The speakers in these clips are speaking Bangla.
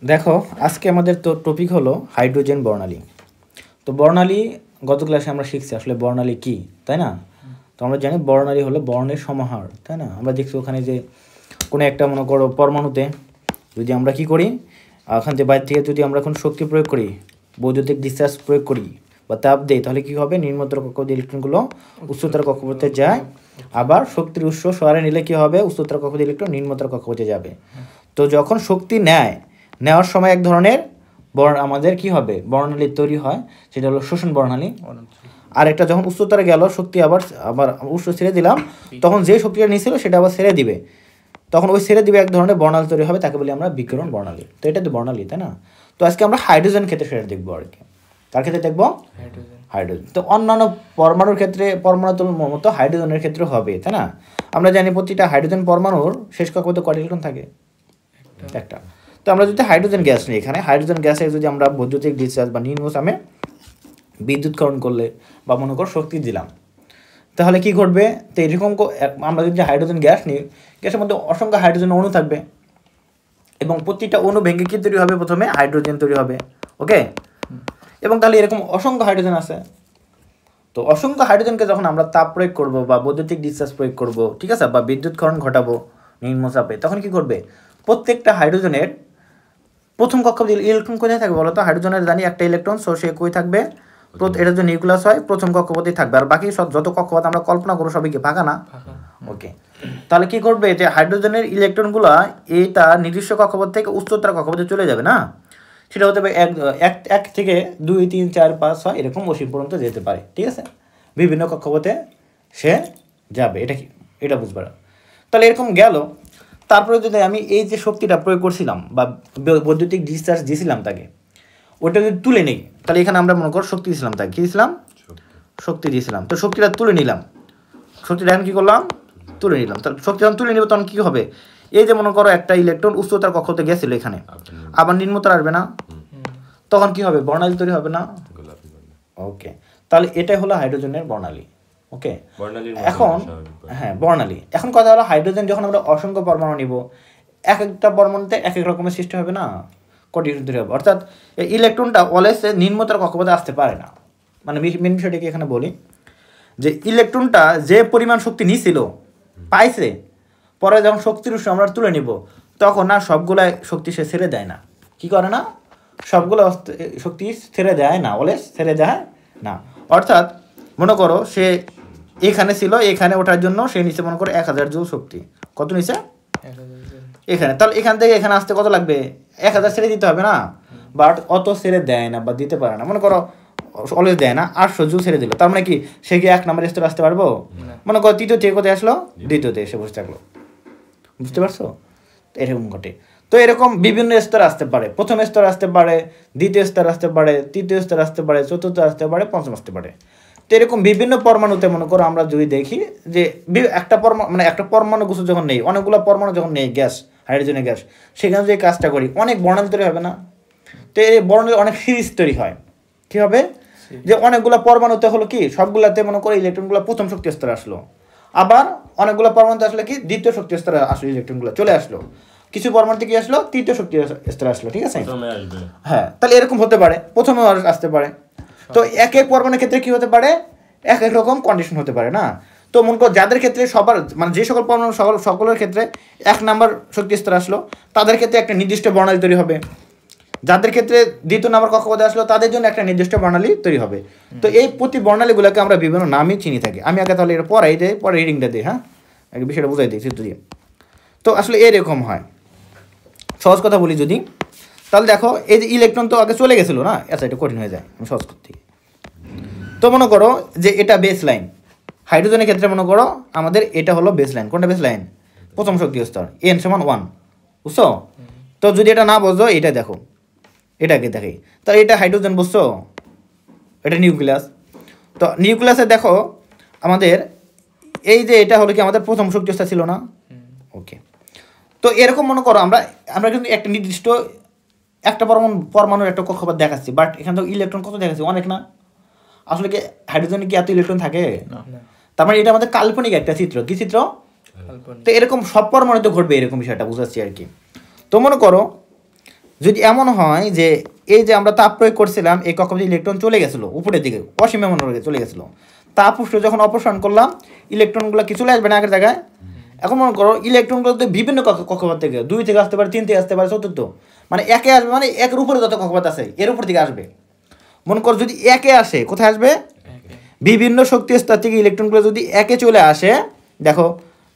দেখো আজকে আমাদের তো টপিক হলো হাইড্রোজেন বর্ণালী। তো বর্ণালী গত ক্লাসে আমরা শিখছি আসলে বর্ণালী কি, তাই না? তো আমরা জানি বর্ণালী হলো বর্ণের সমাহার, তাই না? আমরা দেখছি ওখানে যে কোনো একটা মনে করো পরমাণুতে যদি আমরা কি করি, ওখান থেকে বাইরে থেকে যদি আমরা এখন শক্তি প্রয়োগ করি, বৈদ্যুতিক ডিসচার্জ প্রয়োগ করি বা তাপ দেই, তাহলে কি হবে? নিম্নতর কক্ষপথে ইলেকট্রনগুলো উচ্চতর কক্ষপথে যায়, আবার শক্তির উৎস সরে নিলে কি হবে? উচ্চতর কক্ষপথে ইলেকট্রন নিম্নতর কক্ষপথে যাবে। তো যখন শক্তি নেওয়ার সময় এক ধরনের আমাদের কি হবে? বর্ণালী তৈরি হয়, সেটা হলো শোষণ বর্ণালী। আর একটা যখন উচ্চতরে গেল শক্তি আবার উৎস ছেড়ে দিলাম, তখন যে শক্তিটা নিয়েছিল সেটা আবার ছেড়ে দিবে, তখন ওই ছেড়ে দিবে এক ধরনের বর্ণালী তৈরি হবে, তাকে বলি আমরা বিকিরণ বর্ণালী। তো এটা তো বর্ণালী, তাই না? তো আজকে আমরা হাইড্রোজেন ক্ষেত্রে সেটা দেখবো আর কি। কার ক্ষেত্রে দেখবো? হাইড্রোজেন। তো অন্যান্য পরমাণুর ক্ষেত্রে পরমাণুর মতো হাইড্রোজেনের ক্ষেত্রে হবে, তাই না? আমরা জানি প্রতিটা হাইড্রোজেন পরমাণুর শেষ কক্ষপথে কয়টা ইলেকট্রন থাকে? একটা। তো আমরা যদি হাইড্রোজেন গ্যাস নিই, এখানে হাইড্রোজেন গ্যাসে যদি আমরা বৈদ্যুতিক ডিসচার্জ বা নিম্নচাপে বিদ্যুৎকরণ করলে বা মনে কর শক্তি দিলাম, তাহলে কি ঘটবে? তো এরকম আমরা যদি হাইড্রোজেন গ্যাস নিই, গ্যাসের মধ্যে অসংখ্য হাইড্রোজেন অণু থাকবে এবং প্রতিটা অণু ভেঙে কি তৈরি হবে? প্রথমে হাইড্রোজেন তৈরি হবে, ওকে? এবং তাহলে এরকম অসংখ্য হাইড্রোজেন আছে। তো অসংখ্য হাইড্রোজেনকে যখন আমরা তাপ প্রয়োগ করব বা বৈদ্যুতিক ডিসচার্জ প্রয়োগ করব, ঠিক আছে, বা বিদ্যুৎকরণ ঘটাবো নিম্নচাপে, তখন কি করবে? প্রত্যেকটা হাইড্রোজেনের প্রথম কক্ষপথে ইলেকট্রন কোথায় থাকবে বলো তো? হাইড্রোজেনের জানি একটা ইলেকট্রন, সো সে কই থাকবে? এটা যদি নিউক্লিয়াস হয় প্রথম কক্ষপথেই থাকবে, আর বাকি সব যত কক্ষপথ আমরা কল্পনা করবো সবই কি ফাঁকা না? ওকে, তাহলে কি করবে? যে হাইড্রোজেনের ইলেকট্রনগুলো এইটা নির্দিষ্ট কক্ষপথ থেকে উচ্চতর কক্ষপথে চলে যাবে না? সেটা হতে পারে এক থেকে 2, 3, 4, 5, 6 এরকম অসীম পর্যন্ত যেতে পারে, ঠিক আছে? বিভিন্ন কক্ষপথে সে যাবে, এটা কি? এটা বুঝবে না। তাহলে এরকম গেল, তারপরে যদি আমি এই যে শক্তিটা প্রয়োগ করছিলাম বা বৈদ্যুতিক ডিসচার্জ দিয়েছিলাম তাকে, ওটা যদি তুলে নিই, তাহলে এখানে আমরা মনে করো শক্তি দিয়েছিলাম, তাকে কী দিয়েছিলাম? শক্তি দিয়েছিলাম। তো শক্তিটা তুলে নিলাম, শক্তিটা এখন কী করলাম? তুলে নিলাম। তাহলে শক্তি যখন তুলে নিব তখন কী হবে? এই যে মনে করো একটা ইলেকট্রন উচ্চতার কক্ষতে গেছিলো, এখানে আবার নিম্নতর আসবে না? তখন কি হবে? বর্ণালী তৈরি হবে না? ওকে, তাহলে এটাই হলো হাইড্রোজেনের বর্ণালী। ওকে, এখন হ্যাঁ বর্ণালী। এখন কথা হলো হাইড্রোজেন যখন আমরা অসংখ্য পরমাণু নিব, এক একটা পরমাণুতে এক এক রকমের সৃষ্টি হবে না? কন্ডিশন তৈরি হবে, অর্থাৎ ইলেকট্রনটা অলওয়েজ নিম্নতর কক্ষপথে আসতে পারে না। মানে মেন বিষয়টাকে এখানে বলি যে ইলেকট্রনটা যে পরিমাণ শক্তি নিয়েছিল পাইছে, পরে যখন শক্তির উৎস আমরা তুলে নিব, তখন না সবগুলাই শক্তি সে ছেড়ে দেয় না। কি করে না? সবগুলো শক্তি ছেড়ে দেয় না, অলওয়েজ ছেড়ে দেয় না। অর্থাৎ মনে করো সে এখানে ছিল, এখানে ওঠার জন্য সে নিচে মনে করো 1000 জুল শক্তি। কত নিচে? এখানে। তাহলে এখান থেকে এখানে আসতে কত লাগবে? 1000 ছেড়ে দিতে হবে না? বাট অত ছেড়ে দেয় না বা দিতে পারে না, মনে করো অলওয়েজ দেয় না। 800 জুল ছেড়ে দিল, তার মানে কি সে কি 1 নম্বর স্তরে আসতে পারবো? মনে করো তৃতীয় থেকে কোথায় আসলো? দ্বিতীয়তে এসে বসে থাকলো। বুঝতে পারছো? এরকম ঘটে। তো এরকম বিভিন্ন স্তর আসতে পারে, প্রথম স্তর আসতে পারে, দ্বিতীয় স্তর আসতে পারে, তৃতীয় স্তর আসতে পারে, চতুর্থ আসতে পারে, পঞ্চম আসতে পারে। তো এরকম বিভিন্ন পরমাণুতে মনে করো আমরা যদি দেখি যে একটা পরমাণু গুছো যখন নেই, অনেকগুলো পরমাণু যখন নেই গ্যাস, হাইড্রোজেনের গ্যাস, সেখানে যদি কাজটা করি অনেক বর্ণালী তৈরি হবে না? তো এই বর্ণালী অনেক সিরিজ তৈরি হয়। কী হবে? যে অনেকগুলো পরমাণুতে হলো কি সবগুলাতে মনে করো ইলেকট্রনগুলো প্রথম শক্তি স্তরে আসলো, আবার অনেকগুলো পরমাণুতে আসলে কি দ্বিতীয় শক্তি স্তরে আসলো, ইলেকট্রনগুলো চলে আসলো। কিছু পরমাণুতে কি আসলো? তৃতীয় শক্তি স্তরে আসলো, ঠিক আছে? হ্যাঁ, তাহলে এরকম হতে পারে, প্রথমে আসতে পারে। তো এক এক পরমাণুর ক্ষেত্রে কি হতে পারে? এক এক রকম কন্ডিশন হতে পারে না? তো মনে করো যাদের ক্ষেত্রে সবার মানে যে সকল পরমাণু সকলের ক্ষেত্রে 1 নম্বর শক্তি স্তর আসলো, তাদের ক্ষেত্রে একটা নির্দিষ্ট বর্ণালী তৈরি হবে। যাদের ক্ষেত্রে 2 নম্বর কক্ষপথে আসলো, তাদের জন্য একটা নির্দিষ্ট বর্ণালী তৈরি হবে। তো এই প্রতি বর্ণালীগুলোকে আমরা বিভিন্ন নামই চিনি থাকি। আমি আগে তাহলে এটা পড়াই দিই, পরে রিডিংটা দিই। হ্যাঁ, একটা বিষয়টা বুঝাই দিই চিত্র দিয়ে। তো আসলে এরকম হয়। সহজ কথা বলি যদি, তাহলে দেখো এই যে ইলেকট্রন তো আগে চলে গেছিলো না? আচ্ছা, এটা কঠিন হয়ে যায়, আমি সহজ করতে। তো মনে করো যে এটা বেস লাইন। হাইড্রোজেনের ক্ষেত্রে মনে করো আমাদের এটা হলো বেস লাইন। কোনটা বেস লাইন? প্রথম শক্তি স্তর, n = 1। বুঝছো? তো যদি এটা না বোঝো, এটা দেখো, এটাকে দেখি, তাহলে এটা হাইড্রোজেন, বুঝছো? এটা নিউক্লিয়াস। তো নিউক্লিয়াসে দেখো আমাদের এই যে এটা হলো কি আমাদের প্রথম শক্তি স্তর ছিল না? ওকে, তো এরকম মনে করো আমরা কিন্তু একটা নির্দিষ্ট একটা পরমাণুর একটা কক্ষপথ দেখাচ্ছি, বাট এখান থেকে ইলেকট্রন কত দেখাচ্ছি? অনেক না? আসলে কি হাইড্রোজেনে কি এত ইলেকট্রন থাকে? তার মানে এটা আমাদের কাল্পনিক একটা চিত্র। কি চিত্র? তো এরকম সব পরমাণুতে ঘটবে এরকম বিষয়টা বুঝাচ্ছি আর কি। তো মনে করো যদি এমন হয় যে এই যে আমরা তাপ প্রয়োগ করছিলাম এই কক্ষপথে ইলেকট্রন চলে গেছিলো উপরের দিকে অসীম এমন চলে গেছিলো, তাপ উষ্ণ যখন অপসারণ করলাম ইলেকট্রনগুলো কি চলে আসবে না আগের জায়গায়? এখন মনে করো ইলেকট্রনগুলো তো বিভিন্ন কক্ষপথ থেকে 2 থেকে আসতে পারে, 3 থেকে আসতে পারে, 4th, মানে একে আসবে, মানে একের উপরে যত কক্ষপথ আছে এর উপর থেকে আসবে। মনে করো যদি একে আসে, কোথায় আসবে? বিভিন্ন শক্তি স্তর থেকে ইলেকট্রনগুলো যদি একে চলে আসে, দেখো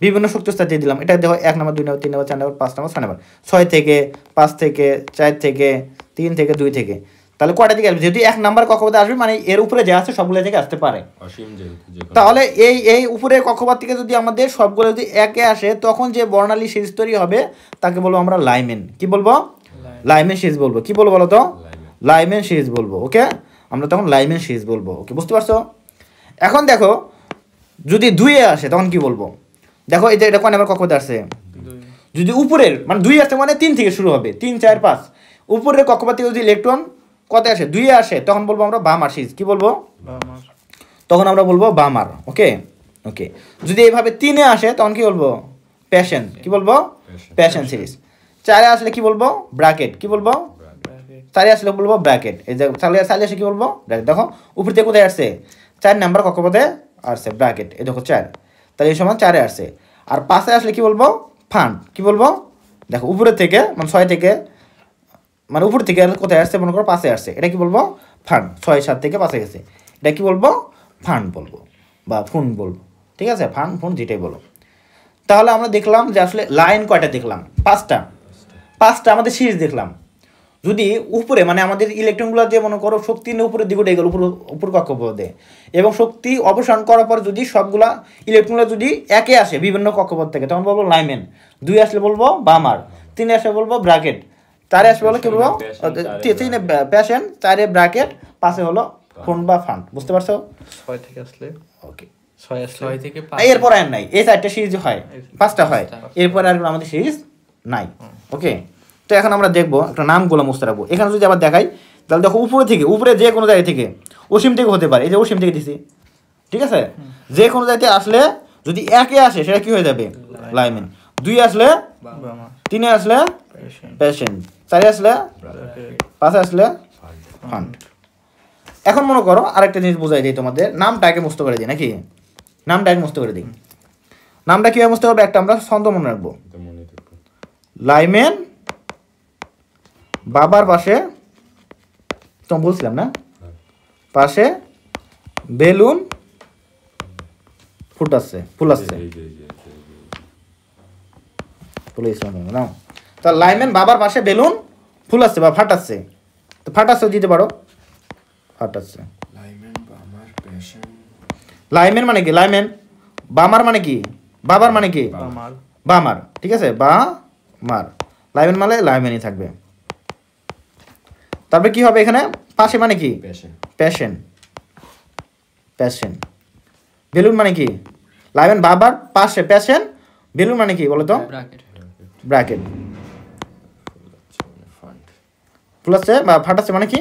বিভিন্ন শক্তি স্তর দিয়ে দিলাম, এটা দেখো 1 নম্বর 2 নম্বর 3 নম্বর 4 নম্বর 5 নম্বর 6 নম্বর, 6 থেকে 5 থেকে 4 থেকে 3 থেকে 2 থেকে, তাহলে কয়টা থেকে আসবে? যদি 1 নাম্বার কক্ষপথে আসবে মানে এর উপরে যা আছে সবগুলো থেকে আসতে পারে। তাহলে এই উপরের কক্ষপথ থেকে যদি আমাদের সবগুলো যদি একে আসে তখন যে বর্ণালী সিরিজ তৈরি হবে তাকে বলবো আমরা লাইমেন। কি বলবো? লাইমেন সিরিজ বলবো। কি বলবো বলো তো? লাইমেন সিরিজ বলবো। ওকে, আমরা তখন লাইমেন সিরিজ বলবো। ওকে, বুঝতে পারছো? এখন দেখো যদি 2-এ আসে তখন কি বলবো? দেখো এই যে এটা কোন নাম্বার কক্ষপথে আসছে? যদি উপরের মানে 2 আসছে মানে 3 থেকে শুরু হবে, 3 4 5, উপরের কক্ষপথ থেকে যদি ইলেকট্রন কত আসে? 2-এ আসে, তখন বলবো আমরা বামার সিরিজ। কি বলবো? তখন আমরা বলবো বামার। ওকে ওকে, যদি এইভাবে 3-এ আসে তখন কি বলবো? প্যাশন। কি বলবো? Passion series. 4-এ আসলে কি বলবো? ব্র্যাকেট। কি বলবো? 4-এ আসলে বলবো ব্র্যাকেট। এই যে 4-এ আসে কি বলবো? ব্র্যাকেট। দেখো উপর থেকে কোথায় আসছে? 4 নাম্বার কক্ষপথে আসছে ব্র্যাকেট, এই দেখো 4, তাহলে এই সমান 4-এ আসছে। আর 5-এ আসলে কি বলবো? ফান্ড। কি বলবো? দেখো উপরের থেকে মানে 6 থেকে, মানে উপর থেকে কোথায় আসছে? মনে করো 5-এ আসছে, এটা কি বলবো? ফান্ড। 6 7 থেকে 5-এ গেছে, এটা কি বলবো? ফান্ড বলবো বা ফুন বলবো। ঠিক আছে, ফান্ড ফুন যেটাই বলো। তাহলে আমরা দেখলাম যে আসলে লাইন কয়টা দেখলাম? 5টা আমাদের সিরিজ দেখলাম। যদি উপরে মানে আমাদের ইলেকট্রনগুলো যে মনে করো শক্তি নিয়ে উপরের দিকে উঠে গেল উপর কক্ষপথে, এবং শক্তি অবসান করার পর যদি সবগুলা ইলেকট্রনগুলো যদি একে আসে বিভিন্ন কক্ষপথ থেকে তখন বলবো লাইমেন। 2 আসলে বলবো বামার, 3 আসলে বলবো ব্র্যাকেট, 4-এ আসলে বলো কি বলবো? 3-এ প্যাশন, 4-এ ব্র্যাকেট, 5-এ হলো ফোন বা ফান্ড। বুঝতে পারছো? 6 থেকে আসলে ওকে, 6 থেকে 5 এরপর আর নাই, এই 4টা সিরিজ হয়, 5টা হয়, এরপর আর আমাদের সিরিজ নাই। ওকে, তো এখন আমরা দেখবো একটা নামগুলো মুছতে রাখবো। এখানে যদি আবার দেখাই তাহলে দেখো উপরে থেকে, উপরে যে কোনো জায়গা থেকে, অসীম থেকে হতে পারে, এই যে অসীম থেকে দিছি, ঠিক আছে, যে কোনো জায়গাতে আসলে যদি একে আসে সেটা কি হয়ে যাবে? লাইমেন। 2 আসলে, 3-এ আসলে প্যাশন, 4-এ আসলে, 5-এ আসলে ফান্ড। এখন মনে করো আরেকটা জিনিস বোঝাই দিই তোমাদের, নামটা আগে মুছতে করে দিই নাকি? নামটা আগে মুছতে করে দিই। নামটা কীভাবে মুছতে হবে? একটা আমরা ছন্দ মনে রাখবো। লাইমেন বাবার পাশে, তো বলছিলাম না, পাশে বেলুন ফুটাচ্ছে, ফুলাচ্ছে, না? তা লাইমেন বাবার পাশে বেলুন ফুলাচ্ছে বা ফাটাচ্ছে, তো ফাটাচ্ছে দিতে পারো, ফাটাচ্ছে। লাইমেন মানে কি? লাইমেন। বামার মানে কি? বাবার মানে কি? বামার। ঠিক আছে, বা মার। লাইমেন মানে লাইমেনই থাকবে। তারপরে কি হবে এখানে? পাশে মানে কি? প্যাশন। প্যাশন। বেলুন মানে কি? লাইমেন বাবার পাশে প্যাশন, বেলুন মানে কি বলো তো? ব্র্যাকেট। ফুলাচ্ছে বা ফাটাচ্ছে মানে কি?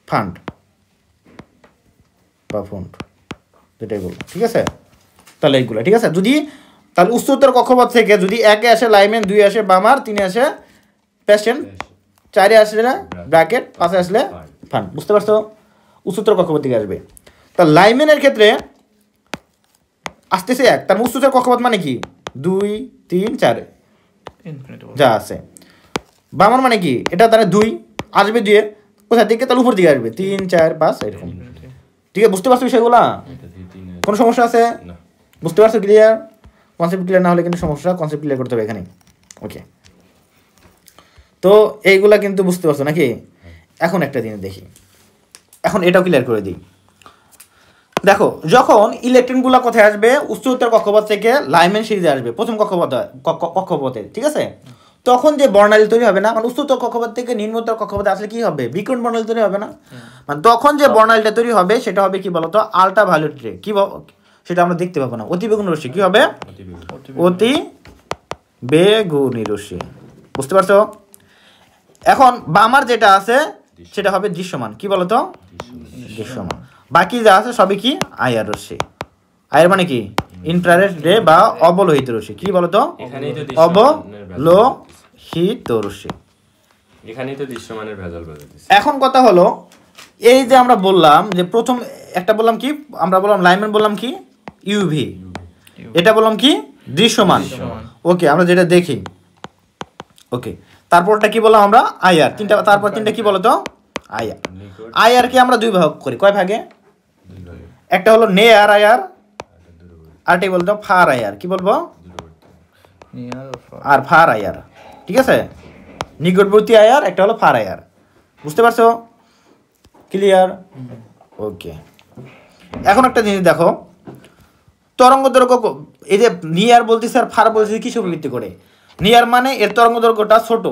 ফান্ড বা ফন্ড, যেটাই বলবো। ঠিক আছে, তাহলে এইগুলো ঠিক আছে। যদি তাহলে উচ্চতর কক্ষপথ থেকে যদি 1-এ আসে লাইমেন, 2-এ আসে বামার, 3-এ আসে প্যাশন, 4-এ আসলে ব্র্যাকেট, 5-এ আসলে ফান্ড। বুঝতে পারছো? উচ্চতর কক্ষপথ থেকে আসবে। তা লাইমেনের ক্ষেত্রে আসতেছে 1, তার উচ্চতর কক্ষপথ মানে কি? 2 3 4 যা আছে। বামার মানে কি? এটা তাহলে 2 আসবে, 2-এ কোথা থেকে? তাহলে উপর দিকে আসবে, 3 4 5 এরকম। ঠিক আছে, বুঝতে পারছো বিষয়গুলা? কোনো সমস্যা আছে? বুঝতে পারছো? ক্লিয়ার? কনসেপ্ট ক্লিয়ার না হলে কিন্তু সমস্যা, কনসেপ্ট ক্লিয়ার করতে হবে এখানে। ওকে, তো এইগুলা কিন্তু বুঝতে পারছো নাকি? এখন একটা জিনিস দেখি, এখন এটাও ক্লিয়ার করে দিই। দেখো যখন ইলেকট্রনগুলো কোথায় আসবে? উচ্চতর কক্ষপথ থেকে লাইমেন সিরিজে আসবে, প্রথম কক্ষপথে, ঠিক আছে, তখন যে বর্ণালী তৈরি হবে না, মানে উচ্চতর কক্ষপথ থেকে নিম্নতর কক্ষপথে আসলে কি হবে? বিকিরণ বর্ণালী তৈরি হবে না? মানে তখন যে বর্ণালীটা তৈরি হবে সেটা হবে কি বলতো? আল্ট্রাভায়োলেট রে। কি সেটা আমরা দেখতে পাবো না, অতি বেগুনি রশ্মি। কি হবে? অতি বেগুনি রশ্মি। বুঝতে পারছো? এখন বামার যেটা আছে সেটা হবে দৃশ্যমান। কি বলতো? দৃশ্যমান। বাকি যা আছে সবই কি? আইআর রশ্মি। আইআর মানে কি? ইনফ্রারেড রে বা অবলোহিত রশ্মি। কি বলতো? অবলোহিত রশ্মি। এখানেই তো দৃশ্যমানের ভেজাল বোঝাতেছে। এখন কথা হলো এই যে আমরা বললাম যে প্রথম একটা বললাম কি, আমরা বললাম লাইনম্যান, বললাম কি ইউভি, এটা বললাম কি দৃশ্যমান। ওকে, আমরা যেটা দেখি। ওকে, তারপরটা কি বললাম আমরা আইআর, তিনটা, তারপর তিনটা কি বলতো আইআর। আইআর কে আমরা দুই ভাগ করি, কয় ভাগে? একটা হলো নেয়ার আইআর, আরটা বলতো ফার আইআর। কি বলবো? আর ফার আইআর, ঠিক আছে? নিকটবর্তী আইআর, একটা হলো ফার আইআর। বুঝতে পারছো? ক্লিয়ার? ওকে, এখন একটা জিনিস দেখো, তরঙ্গ দৈর্ঘ্য এই যে নিয়ার বলতেছে আর ফার বলতেছে কিসের উপর ভিত্তি করে? নিয়ার মানে এর তরঙ্গ দৈর্ঘ্যটা ছোট,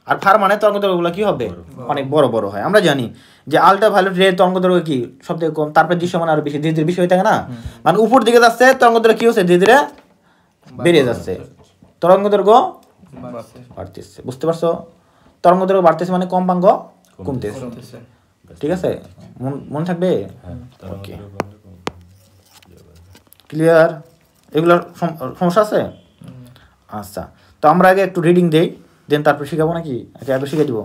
আর ফার মানে তরঙ্গ দৈর্ঘ্যগুলো কি হবে অনেক বড় বড় হয়। আমরা জানি যে আল্ট্রাভায়োলেট রে তরঙ্গ দৈর্ঘ্য কি সবথেকে কম, তারপরে দৃশ্যমান আরো বেশি, ধীরে ধীরে বেশি হয়ে থাকে না? মানে উপর দিকে যাচ্ছে তরঙ্গ দৈর্ঘ্য কি হচ্ছে, ধীরে ধীরে বেড়ে যাচ্ছে, তরঙ্গ দৈর্ঘ্য বাড়তেছে। বুঝতে পারছো? তরঙ্গ দৈর্ঘ্য বাড়তেছে মানে কম্পাঙ্ক কমতেছে। ঠিক আছে, মনে থাকবে? ওকে, ক্লিয়ার? এগুলোর সমস্যা আছে? আচ্ছা, তো আমরা আগে একটু রিডিং দেই, দেন তারপর শিখাবো নাকি? আগে শিখে দিব,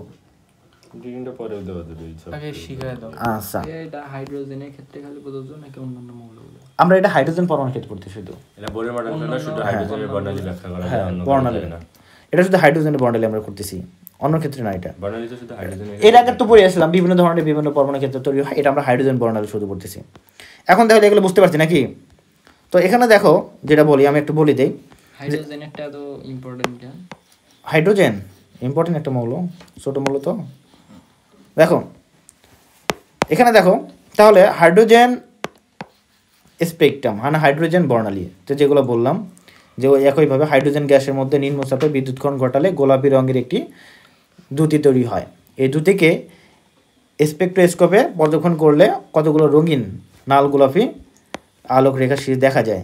রিডিংটা পরেও দেওয়া যাবে। আগে শিখায় দাও। আচ্ছা, এটা হাইড্রোজেনের ক্ষেত্রে খালি প্রযোজ্য নাকি অন্যান্য মৌলগুলো? আমরা এটা হাইড্রোজেন পরমাণু ক্ষেত্রে পড়তে শুধু। এটা বোরের মডেলটা শুধু হাইড্রোজেনের বর্ণালী ব্যাখ্যা করা যায়, অন্য বর্ণালী না, এটা শুধু হাইড্রোজেনের বর্ণালী আমরা করতেছি, অন্য ক্ষেত্রে না। এটা বর্ণালী তো শুধু হাইড্রোজেনের। এর আগে তো পড়ে আসলাম বিভিন্ন ধরনের বিভিন্ন পরমাণু ক্ষেত্রে তৈরি হয়, এটা আমরা হাইড্রোজেন বর্ণালী শুধু পড়তেছি। এখন দেখো এগুলো বুঝতে পারছি নাকি? তো এখানে দেখো যেটা বলি, আমি একটু বলি দেই। হাইড্রোজেন একটা তো ইম্পর্টেন্ট। হাইড্রোজেন ইম্পর্টেন্ট একটা মৌল, ছোট মৌল। তো দেখো এখানে দেখো, তাহলে হাইড্রোজেন স্পেকট্রাম মানে হাইড্রোজেন বর্ণালী, তো যেগুলো বললাম যে একইভাবে হাইড্রোজেন গ্যাসের মধ্যে নিম্নচাপে বিদ্যুৎকরণ ঘটালে গোলাপি রঙের একটি দ্যুতি তৈরি হয়। এই দ্যুতিকে স্পেকট্রোস্কোপে পর্যবেক্ষণ করলে কতগুলো রঙিন লাল গোলাপি আলোক রেখা সিরিজ দেখা যায়।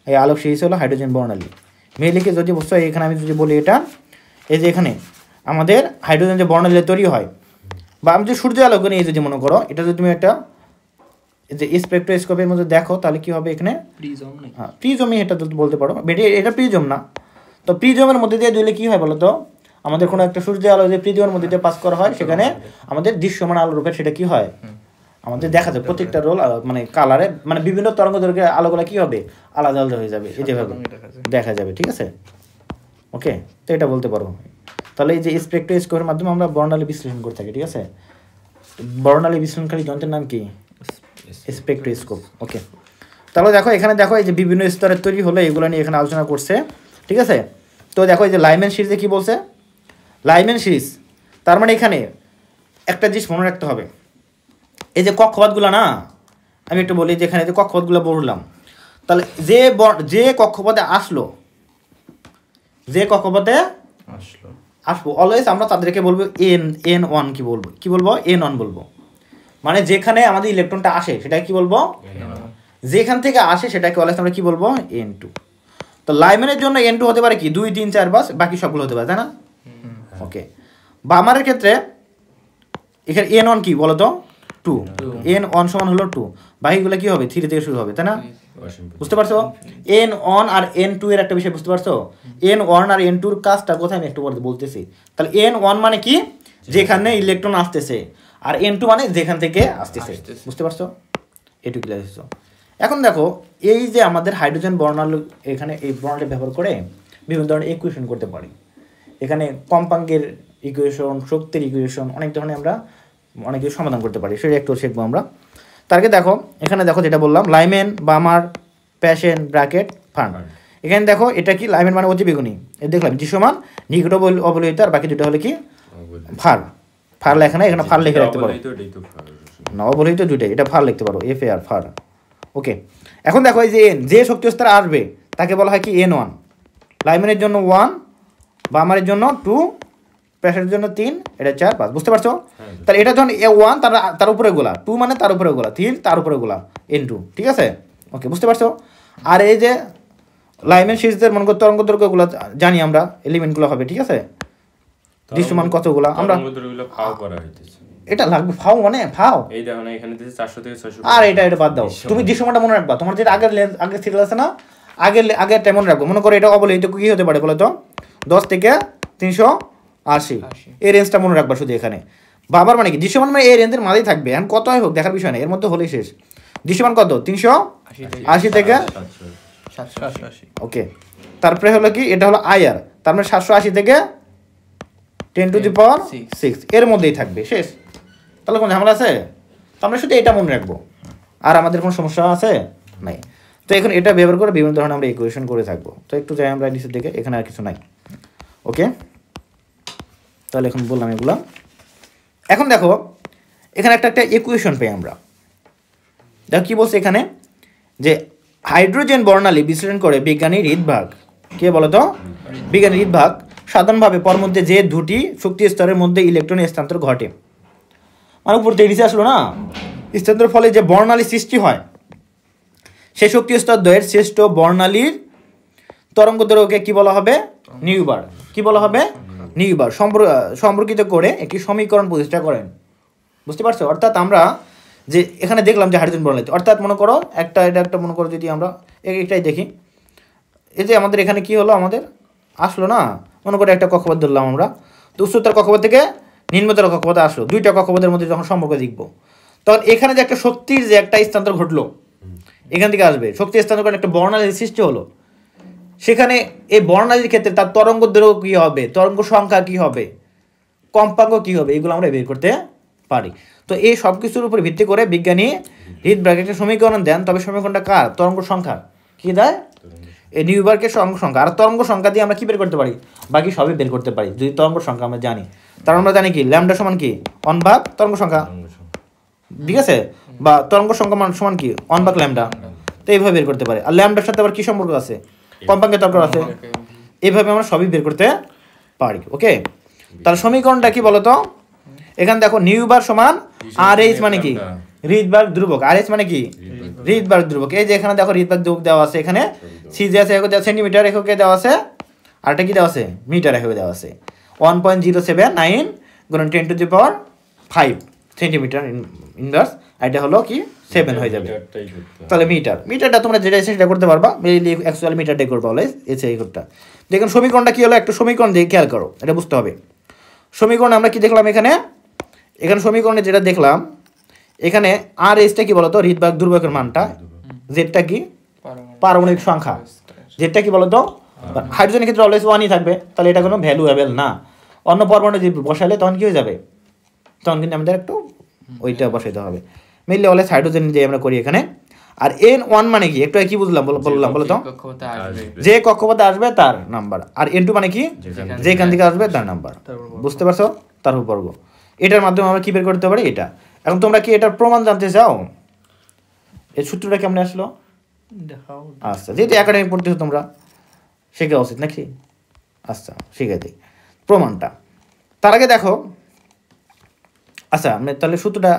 এই আলোক সিরিজ হলো হাইড্রোজেন বর্ণালী। মেয়েলিকে যদি বস্তু, এখানে আমি যদি বলি এটা, এই যে এখানে আমাদের হাইড্রোজেন যে বর্ণালী তৈরি হয়, বা আমি যদি সূর্য আলোক নিয়ে যদি মনে করো, এটা যদি তুমি একটা যে স্পেকট্রোস্কোপের মধ্যে দেখো, তাহলে কি হবে এখানে প্রিজম নাকি? হ্যাঁ, প্রিজমই এটা তো বলতে পারো, এটা প্রিজম না। তো প্রিজমের মধ্যে দিয়ে দিলে কি হয় বলো তো, আমাদের কোনো একটা সূর্য আলো যে প্রিজমের মধ্যে দিয়ে পাস করা হয়, সেখানে আমাদের দৃশ্যমান আলো রূপে সেটা কি হয় আমাদের দেখা যায়। প্রত্যেকটা রোল মানে কালারে, মানে বিভিন্ন তরঙ্গ দৈর্ঘ্যের আলোগুলো কি হবে আলাদা আলাদা হয়ে যাবে, এই যেভাবে দেখা যাবে। ঠিক আছে, ওকে, তো এটা বলতে পারো। তাহলে এই যে স্পেকট্রোস্কোপের মাধ্যমে আমরা বর্ণালী বিশ্লেষণ করে থাকি। ঠিক আছে, বর্ণালী বিশ্লেষণকারী যন্ত্রের নাম কি? স্পেকট্রোস্কোপ। ওকে, তাহলে দেখো এখানে দেখো এই যে বিভিন্ন স্তরের তৈরি হলো, এগুলো নিয়ে এখানে আলোচনা করছে। ঠিক আছে, তো দেখো এই যে লাইম্যান সিরিজে কি বলছে, লাইম্যান সিরিজ, তার মানে এখানে একটা জিনিস মনে রাখতে হবে, এই যে কক্ষপথগুলো না, আমি একটু বলি যে এখানে যে কক্ষপথগুলো বললাম, তাহলে যে কক্ষপথে আসলো, যে কক্ষপথে আসবো, অলওয়েজ আমরা তাদেরকে বলবো N1। কি বলবো N1 বলবো, মানে যেখানে আমাদের ইলেকট্রনটা আসে সেটা কি বলবো, যেখান থেকে আসে সেটাকে অলওয়েজ আমরা কি বলবো N2। তো লাইম্যানের জন্য N2 হতে পারে কি 2, 3, 4, 5, বাকি সবগুলো হতে পারে, তাই না? ওকে, বামারের ক্ষেত্রে এখানে N1 কি বলতো 2, N1 সমান হলো 2, বাকিগুলো কি হবে 3 থেকে শুরু হবে, তাই না? বুঝতে পারছো? N1 আর N2 এর একটা বিষয় বুঝতে পারছো? N1 আর N2 এর কাজটা কোথায় আমি একটু পরে বলতেছি। তাহলে N1 মানে কি, যেখানে ইলেকট্রন আসতেছে, আর N2 মানে যেখান থেকে আসতেছে। বুঝতে পারছো? এটুকু ক্লিয়ার হয়েছে। এখন দেখো এই যে আমাদের হাইড্রোজেন বর্ণালী, এখানে এই বর্ণালী ব্যবহার করে বিভিন্ন ধরনের ইকুয়েশন করতে পারি। এখানে কম্পাঙ্কের ইকুয়েশন, শক্তির ইকুয়েশন, অনেক ধরনের আমরা অনেক কিছু সমাধান করতে পারি, সেটা একটু শিখবো আমরা। তার আগে দেখো এখানে দেখো যেটা বললাম, লাইম্যান, বামার, প্যাশেন, ব্র্যাকেট, ফার্ন। এখানে দেখো এটা কি, লাইম্যান মানে অতিবেগুনি, দেখলাম দৃশ্যমান, নিকট অবলোহিত, আর বাকি দুটো হলে কি ফার। ফার লেখা না, এখানে ফার লিখে রাখতে পারো না, অবলোহিত দুইটাই, এটা ফার লিখতে পারো, FAR, ফার। ওকে, এখন দেখো এই যে যে শক্তি স্তর আসবে তাকে বলা হয় কি N1। লাইম্যানের জন্য 1, বামারের জন্য 2, প্যাশেনের জন্য 3, এটা 4, 5। বুঝতে পারছো? তাহলে এটা যখন A1 তার উপরে গোলা, 2 মানে তার উপরে গোলা, 3 তার উপরে গোলা, N2। ঠিক আছে, ওকে, বুঝতে পারছো? আর এই যে লাইম্যান সিরিজের মনে করো তরঙ্গ দৈর্ঘ্যগুলো জানি আমরা, এলিমেন্টগুলো হবে। ঠিক আছে, দৃশ্যমান কতগুলা আমরা এটা লাগবে, ফাও মানে ফাও, এই দেখো না এখানে দিয়েছে 400 থেকে 600। আর এটা বাদ দাও, তুমি দৃশ্যমানটা মনে রাখবা, তোমার যেটা আগের সিরিয়াল আছে না, আগেরটা মনে রাখবো। মনে করো এটা অবলোহিত কি হতে পারে বলো তো, 10 থেকে 300 80, এই রেঞ্জটা মনে রাখবা শুধু এখানে। বাবার মানে কি দৃশ্যমান মানে এই রেঞ্জের মাঝেই থাকবে, এখন কত হয় হোক দেখার বিষয় নেই, এর মধ্যে হলেই শেষ। দৃশ্যমান কত 380 থেকে 780 ওকে। তারপরে হলো কি এটা হলো আইআর, তার মানে 780 থেকে 10⁶, এর মধ্যেই থাকবে, শেষ। তাহলে কোনো ঝামেলা আছে? তো আমরা শুধু এটা মনে রাখবো, আর আমাদের কোনো সমস্যা আছে নাই। তো এখন এটা ব্যবহার করে বিভিন্ন ধরনের আমরা ইকুয়েশন করে থাকবো। তো একটু যাই আমরা নিচের দিকে, এখানে আর কিছু নাই। ওকে, তাহলে এখন বললাম এগুলো। এখন দেখো এখানে একটা ইকুয়েশন পাই আমরা। দেখো কি বলছে এখানে, যে হাইড্রোজেন বর্ণালী বিশ্লেষণ করে বিজ্ঞানী রিডবার্গ, কে বলো তো? বিজ্ঞানী রিডবার্গ সাধারণভাবে পর মধ্যে যে দুটি শক্তি স্তরের মধ্যে ইলেকট্রন স্থানান্তর ঘটে, মানে উপর থেকে নিচে আসলো না, স্থানান্তরের ফলে যে বর্ণালী সৃষ্টি হয়, সেই শক্তি স্তর দ্বয়ের শ্রেষ্ঠ বর্ণালীর তরঙ্গ দৈর্ঘ্যকে কি বলা হবে? নিউবার। কি বলা হবে? নিউবার। সম্পর্কিত করে একটি সমীকরণ প্রতিষ্ঠা করেন। বুঝতে পারছো? অর্থাৎ আমরা যে এখানে দেখলাম যে হাইড্রোজেন বর্ণালী, অর্থাৎ মনে করো এটা একটা মনে করো যদি আমরা এটাই দেখি, এই যে আমাদের এখানে কি হলো, আমাদের আসলো না, মনে করো একটা কক্ষপথ ধরলাম আমরা, তো উচ্চতর কক্ষপথ থেকে নিম্নতর কক্ষপথে আসলো, দুইটা কক্ষপথের মধ্যে যখন সম্পর্ক দেখবো, তখন এখানে যে একটা শক্তির যে একটা স্থানান্তর ঘটলো, এখান থেকে আসবে শক্তি স্থানান্তর করে একটা বর্ণালীর সৃষ্টি হলো, সেখানে এই বর্ণালীর ক্ষেত্রে তার তরঙ্গ দৈর্ঘ্য কী হবে, তরঙ্গ সংখ্যা কী হবে, কম্পাঙ্ক কী হবে, এগুলো আমরা বের করতে পারি। তো এই সব কিছুর উপর ভিত্তি করে বিজ্ঞানী রিডবার্গ একটা সমীকরণ দেন, তবে সমীকরণটা কার? তরঙ্গ সংখ্যা। কী দেয়? এই নিউবার্গের তরঙ্গ সংখ্যা। আর তরঙ্গ সংখ্যা দিয়ে আমরা কী বের করতে পারি? বাকি সবই বের করতে পারি যদি তরঙ্গ সংখ্যা আমরা জানি। তার আমরা জানি কি ল্যামডা সমান কি 1 / তরঙ্গ সংখ্যা, ঠিক আছে, বা তরঙ্গ সংখ্যা সমান কি 1 / ল্যামডা। তো এইভাবে বের করতে পারি। আর ল্যামডার সাথে আবার কী সম্পর্ক আছে? কম্পাঙ্কের তর্ক আছে। এইভাবে আমরা সবই বের করতে পারি। ওকে, তাহলে সমীকরণটা কি বলতো? এখানে দেখো নিউবার সমান RH মানে কি? রিডবার্গ ধ্রুবক। RH মানে কি? রিডবার্গ ধ্রুবক। এই যে এখানে দেখো রিডবার্গ ধ্রুবক দেওয়া আছে, এখানে সিজি আছে, একক দেওয়া সেন্টিমিটার এককে দেওয়া আছে, আর এটা কি দেওয়া আছে? মিটার এককে দেওয়া আছে। 1.079 গুণন 10⁵ সেন্টিমিটার ইনভার্স, এটা হলো কি 7 হয়ে যাবে। তাহলে মিটারটা তোমরা যেটা এসে সেটা করতে পারবা, অ্যাকচুয়াল মিটারটাই করবা অলওয়েজ, এসে এই করতে। দেখুন সমীকরণটা কি হলো, একটা সমীকরণ দিয়ে খেয়াল করো, এটা বুঝতে হবে। সমীকরণ আমরা কি দেখলাম এখানে সমীকরণে যেটা দেখলাম, এখানে আর এসটা কি বলতো? রিডবার্গ ধ্রুবকের মানটা, জেডটা কি পারমাণবিক সংখ্যা, জেডটা কি বলতো? হাইড্রোজেনের ক্ষেত্রে অলওয়েজ 1ই থাকবে, তাহলে এটা কোনো ভ্যালুয়েবল না। অন্য পরমাণু যদি বসালে তখন কি হয়ে যাবে? তখন কিন্তু আমাদের একটু ওইটা বসাইতে হবে। মেনলি অলওয়েজ হাইড্রোজেন যে আমরা করি এখানে। আর N1 মানে কি একটু কি বললাম বলো তো? যে কক্ষপথে আসবে তার নাম্বার। আর N2 মানে কি? যেখান থেকে আসবে তার নাম্বার। বুঝতে পারছো? তার বর্গ। এটার মাধ্যমে আমরা কি বের করতে পারি? এটা। এখন তোমরা কি এটার প্রমাণ জানতে চাও? এই সূত্রটা কেমন আসলো? আচ্ছা, যেহেতু একাডেমিক পড়তেছো তোমরা, শেখা উচিত নাকি? আচ্ছা, শিখে দিই প্রমাণটা। তার আগে দেখো, আচ্ছা আমি তাহলে সূত্রটা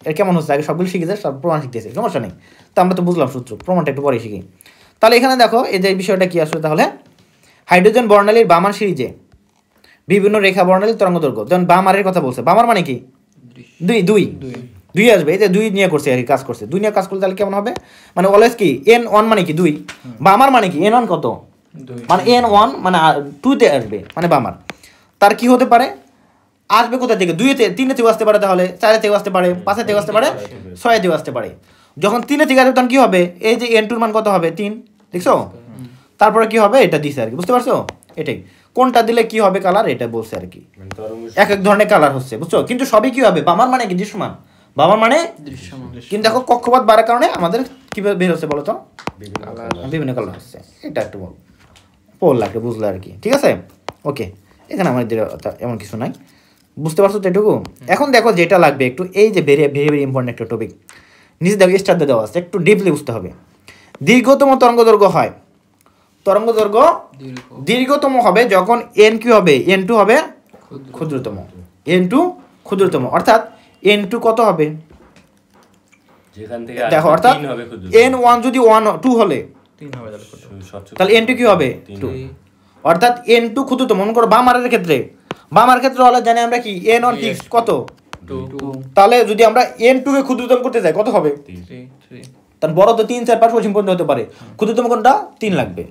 এর কেমন হচ্ছে আগে সবগুলো শিখেছে, সব প্রমাণ শিখতেছে, সমস্যা নেই। তো আমরা তো বুঝলাম সূত্র, প্রমাণটা একটু পরে শিখি। তাহলে এখানে দেখো এই যে বিষয়টা কি আসলে, তাহলে হাইড্রোজেন বর্ণালীর বামার সিরিজে বিভিন্ন রেখা বর্ণালীর তরঙ্গ দৈর্ঘ্য, যেমন বামারের কথা বলছে, বামার মানে কি? দুই আসবে, এই যে 2 নিয়ে করছে আর কি, কাজ করছে 2 নিয়ে কাজ করলে তাহলে কেমন হবে? মানে অলওয়েজ কি N1 মানে কি 2, বামার মানে কি N1 কত? মানে N1 মানে 2তে আসবে, মানে বামার। তার কি হতে পারে? আসবে কোথা থেকে? 2-তে, 3-এ থেকে আসতে পারে, তাহলে 4-এ থেকে আসতে পারে, 5-এ থেকে আসতে পারে, 6-এ থেকে আসতে পারে। যখন 3-এ থেকে আসবে তখন কি হবে? এই যে N2 মান কত হবে? 3, দেখছো? তারপরে কি হবে? এটা দিছে আর কি, বুঝতে পারছো? এটাই কোনটা দিলে কি হবে কালার, এটা বলছে আর কি। এক এক ধরনের কালার হচ্ছে, বুঝছো? কিন্তু সবই কি হবে? বামার মানে কি দৃশ্যমান, বামার মানে দৃশ্যমান। কিন্তু দেখো কক্ষপথ বাড়ার কারণে আমাদের কিভাবে বের হচ্ছে বলো তো? বিভিন্ন কালার হচ্ছে। এটা একটু পড়লা একটু বুঝলে আর কি, ঠিক আছে? ওকে, এখানে আমাদের এমন কিছু নাই, বুঝতে পারছো তো এটুকু? এখন দেখো যেটা লাগবে একটু, এই যে ভেরি ভেরি ইম্পর্টেন্ট একটা টপিক, নিচে দেখো স্টার দেওয়া আছে, একটু ডিপলি বুঝতে হবে। দীর্ঘতম তরঙ্গ দৈর্ঘ্য হয়, তরঙ্গ দৈর্ঘ্য দীর্ঘতম হবে যখন N কি হবে? N2 হবে ক্ষুদ্রতম, N2 ক্ষুদ্রতম। অর্থাৎ N2 কত হবে? দেখো অর্থাৎ N1 যদি 2 হলে 3 হবে, তাহলে N2 কি হবে? 2। অর্থাৎ N2 ক্ষুদ্রতম। মনে করো বামারের ক্ষেত্রে হলে জানি আমরা কি N1 ফিক্সড কত? 2। তাহলে যদি আমরা N2 কে ক্ষুদ্রতম করতে যাই কত হবে? 3। তার বড় তো 3, 4, 5 অসীম পর্যন্ত হতে পারে, ক্ষুদ্রতম কোনটা? 3 লাগবে।